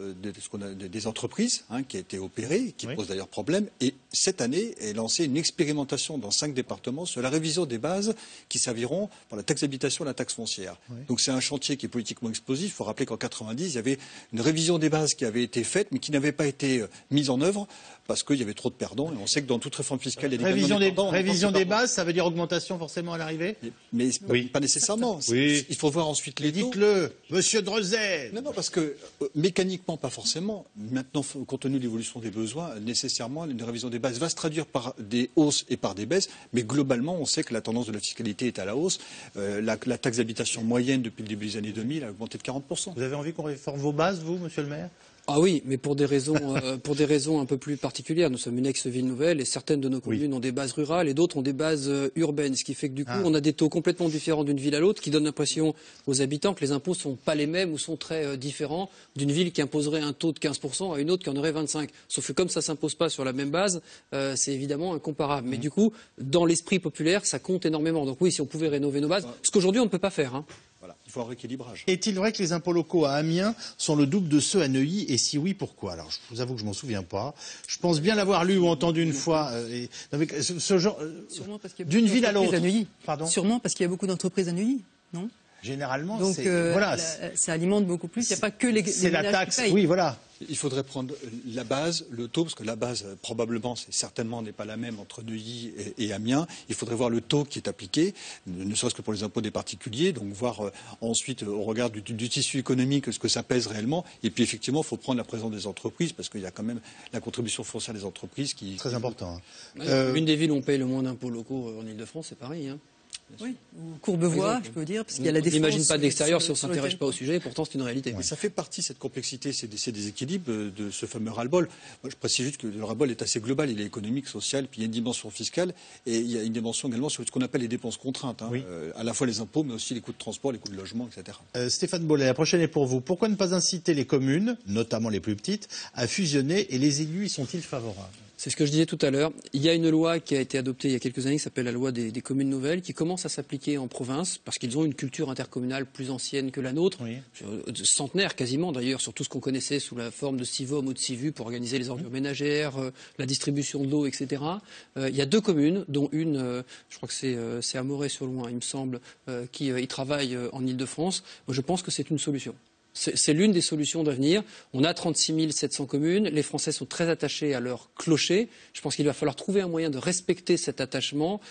des entreprises qui a été opérée, qui pose d'ailleurs problème. Et cette année est lancée une expérimentation dans 5 départements sur la révision des bases qui serviront pour la taxe d'habitation et la taxe foncière. Oui. Donc c'est un chantier qui est politiquement explosif. Il faut rappeler qu'en 90, il y avait une révision des bases qui avait été faite, mais qui n'avait pas été mise en œuvre parce qu'il y avait trop de perdants. Et on sait que dans toute réforme fiscale, il y a des révision des bases, ça veut dire augmentation forcément à l'arrivée ? Mais pas nécessairement. Oui. Il faut voir ensuite les taux. Dites-le, Monsieur Dreuzel. Non, parce que mécaniquement, pas forcément. Maintenant, compte tenu de l'évolution des besoins, nécessairement, une révision des bases va se traduire par des hausses et par des baisses. Mais globalement, on sait que la tendance de la fiscalité est à la hausse. La taxe d'habitation moyenne depuis le début des années 2000 a augmenté de 40%. Vous avez envie qu'on réforme vos bases, vous, Monsieur le maire ? Ah oui, mais pour des raisons un peu plus particulières. Nous sommes une ex-ville nouvelle et certaines de nos communes ont des bases rurales et d'autres ont des bases urbaines, ce qui fait que du coup on a des taux complètement différents d'une ville à l'autre, qui donnent l'impression aux habitants que les impôts sont pas les mêmes ou sont très différents d'une ville qui imposerait un taux de 15% à une autre qui en aurait 25%. Sauf que comme ça s'impose pas sur la même base, c'est évidemment incomparable. Mais du coup, dans l'esprit populaire, ça compte énormément. Donc oui, si on pouvait rénover nos bases, ce qu'aujourd'hui on ne peut pas faire. faut un rééquilibrage. Est-il vrai que les impôts locaux à Amiens sont le double de ceux à Neuilly? Et si oui, pourquoi? Alors, je vous avoue que je m'en souviens pas. Je pense bien l'avoir lu ou entendu une fois. Ce genre d'une ville à l'autre. Pardon. Sûrement parce qu'il y a beaucoup d'entreprises à Neuilly, non? Généralement, donc voilà, ça alimente beaucoup plus. Il n'y a pas que les c'est la taxe. Qui payent. Oui, voilà. Il faudrait prendre la base, le taux, parce que la base, probablement, certainement n'est pas la même entre Neuilly et Amiens. Il faudrait voir le taux qui est appliqué, ne serait-ce que pour les impôts des particuliers, donc voir ensuite, au regard du tissu économique, ce que ça pèse réellement. Et puis, effectivement, il faut prendre la présence des entreprises, parce qu'il y a quand même la contribution foncière des entreprises qui... Très important. L'une des villes où on paye le moins d'impôts locaux en Ile-de-France, c'est Paris. Hein. Oui, ou Courbevoie, je peux dire, parce qu'il y a la défense. On n'imagine pas d'extérieur si on ne s'intéresse pas au sujet, et pourtant c'est une réalité. Mais ça fait partie, cette complexité, ces déséquilibres de ce fameux ras-le-bol. Moi, je précise juste que le ras-le-bol est assez global, il est économique, social, puis il y a une dimension fiscale, et il y a une dimension également sur ce qu'on appelle les dépenses contraintes, hein, à la fois les impôts, mais aussi les coûts de transport, les coûts de logement, etc. Stéphane Bollet, la prochaine est pour vous. Pourquoi ne pas inciter les communes, notamment les plus petites, à fusionner, et les élus y sont-ils favorables? C'est ce que je disais tout à l'heure. Il y a une loi qui a été adoptée il y a quelques années qui s'appelle la loi des communes nouvelles, qui commence à s'appliquer en province parce qu'ils ont une culture intercommunale plus ancienne que la nôtre, centenaire quasiment d'ailleurs, sur tout ce qu'on connaissait sous la forme de CIVOM ou de CIVU pour organiser les ordures ménagères, la distribution de l'eau, etc. Il y a 2 communes, dont une, je crois que c'est à Moret-sur-Loing, il me semble, qui y travaille en Ile-de-France. Moi, je pense que c'est une solution. C'est l'une des solutions d'avenir. On a 36 700 communes. Les Français sont très attachés à leur clocher. Je pense qu'il va falloir trouver un moyen de respecter cet attachement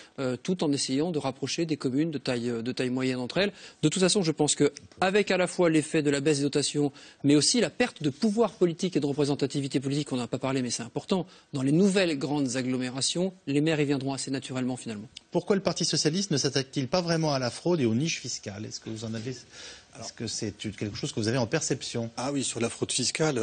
tout en essayant de rapprocher des communes de taille moyenne entre elles. De toute façon, je pense qu'avec à la fois l'effet de la baisse des dotations, mais aussi la perte de pouvoir politique et de représentativité politique, on n'en a pas parlé, mais c'est important, dans les nouvelles grandes agglomérations, les maires y viendront assez naturellement finalement. Pourquoi le Parti socialiste ne s'attaque-t-il pas vraiment à la fraude et aux niches fiscales? Est-ce que vous en avez... Est-ce que c'est quelque chose que vous avez en perception? Ah oui, sur la fraude fiscale,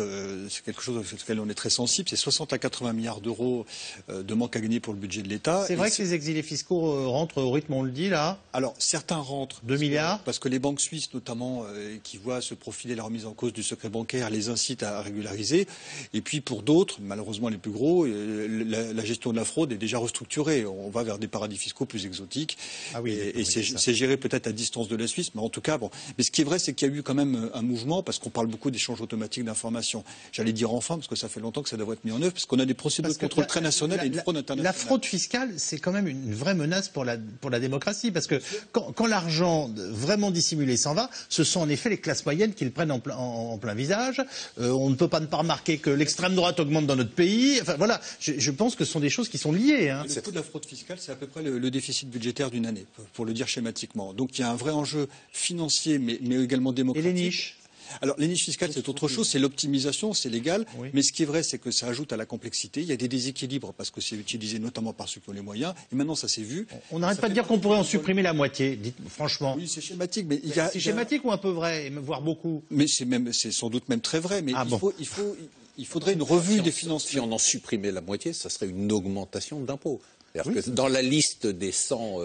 c'est quelque chose sur lequel on est très sensible. C'est 60 à 80 milliards d'euros de manque à gagner pour le budget de l'État. C'est vrai que les exilés fiscaux rentrent au rythme, on le dit là? Alors, certains rentrent. 2 milliards? Parce que les banques suisses, notamment, qui voient se profiler la remise en cause du secret bancaire, les incitent à régulariser. Et puis, pour d'autres, malheureusement les plus gros, la gestion de la fraude est déjà restructurée. On va vers des paradis fiscaux plus exotiques. Ah oui, et c'est géré peut-être à distance de la Suisse, mais en tout cas, bon. Mais ce qui est vrai, c'est qu'il y a eu quand même un mouvement, parce qu'on parle beaucoup d'échanges automatiques d'informations. J'allais dire enfin, parce que ça fait longtemps que ça devrait être mis en œuvre, parce qu'on a des procédures de contrôle très nationales et une fraude internationale. La fraude fiscale, c'est quand même une vraie menace pour la démocratie, parce que quand l'argent vraiment dissimulé s'en va, ce sont en effet les classes moyennes qui le prennent en plein visage. On ne peut pas ne pas remarquer que l'extrême droite augmente dans notre pays. Enfin voilà, je pense que ce sont des choses qui sont liées. Hein. Le coût de la fraude fiscale, c'est à peu près le déficit budgétaire d'une année, pour le dire schématiquement. Donc il y a un vrai enjeu financier, mais également démocratique. Et les niches? Alors, les niches fiscales, c'est autre chose, c'est l'optimisation, c'est légal, mais ce qui est vrai, c'est que ça ajoute à la complexité. Il y a des déséquilibres parce que c'est utilisé notamment par ceux qui ont les moyens, et maintenant ça s'est vu. On n'arrête pas de dire qu'on pourrait en supprimer la moitié, dites franchement. Oui, c'est schématique, mais c'est schématique ou un peu vrai, voire beaucoup? Mais c'est sans doute même très vrai, mais il faudrait une revue des finances. Si on en supprimait la moitié, ça serait une augmentation d'impôts. C'est-à-dire que dans la liste des 100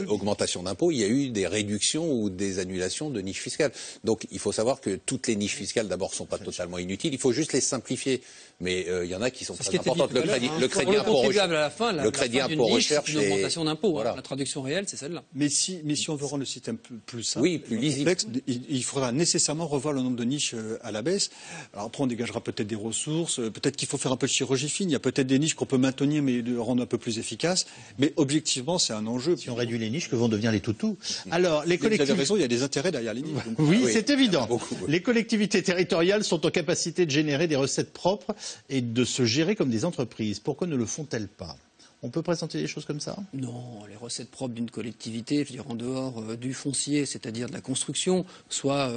augmentations d'impôts, il y a eu des réductions ou des annulations de niches fiscales. Donc il faut savoir que toutes les niches fiscales, d'abord, ne sont pas totalement inutiles. Il faut juste les simplifier. Mais il y en a qui sont très importantes. Le crédit impôt recherche, une augmentation d'impôts. Voilà. La traduction réelle, c'est celle-là. Mais si on veut rendre le système plus simple, plus lisible, il faudra nécessairement revoir le nombre de niches à la baisse. Alors après, on dégagera peut-être des ressources. Peut-être qu'il faut faire un peu de chirurgie fine. Il y a peut-être des niches qu'on peut maintenir, mais de rendre un peu plus efficace. Mais objectivement, c'est un enjeu. Si on réduit les niches, que vont devenir les toutous? Alors, les collectivités... Vous avez raison, il y a des intérêts derrière les niches. Oui, c'est évident. Les collectivités territoriales sont en capacité de générer des recettes propres et de se gérer comme des entreprises. Pourquoi ne le font-elles pas? On peut présenter des choses comme ça? Non, les recettes propres d'une collectivité, je veux dire en dehors du foncier, c'est-à-dire de la construction, soit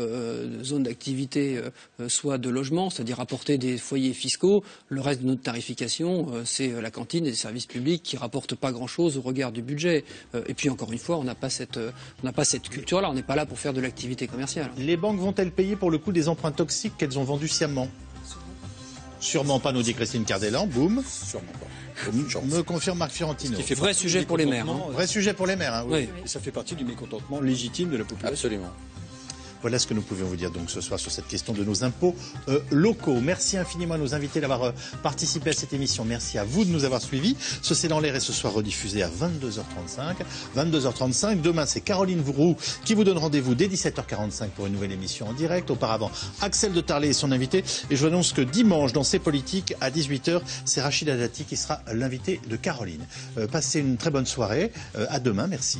zone d'activité, soit de logement, c'est-à-dire apporter des foyers fiscaux. Le reste de notre tarification, c'est la cantine et les services publics qui rapportent pas grand-chose au regard du budget. Et puis encore une fois, on n'a pas cette culture-là. On n'est pas là pour faire de l'activité commerciale. Les banques vont-elles payer pour le coût des emprunts toxiques qu'elles ont vendus sciemment? Sûrement pas, nous dit Christine Cardellan. Boum. Sûrement pas. Me confirme Marc Fiorentino. Ce qui fait vrai sujet pour les maires. Vrai sujet pour les maires, hein, oui. Et ça fait partie du mécontentement légitime de la population. Absolument. Voilà ce que nous pouvions vous dire donc ce soir sur cette question de nos impôts locaux. Merci infiniment à nos invités d'avoir participé à cette émission. Merci à vous de nous avoir suivis. Ce C'est dans l'air est ce soir rediffusé à 22h35. 22h35. Demain, c'est Caroline Roux qui vous donne rendez-vous dès 17h45 pour une nouvelle émission en direct. Auparavant, Axel de Tarlet et son invité. Et je vous annonce que dimanche, dans C'est Politique, à 18h, c'est Rachida Dati qui sera l'invité de Caroline. Passez une très bonne soirée. À demain. Merci.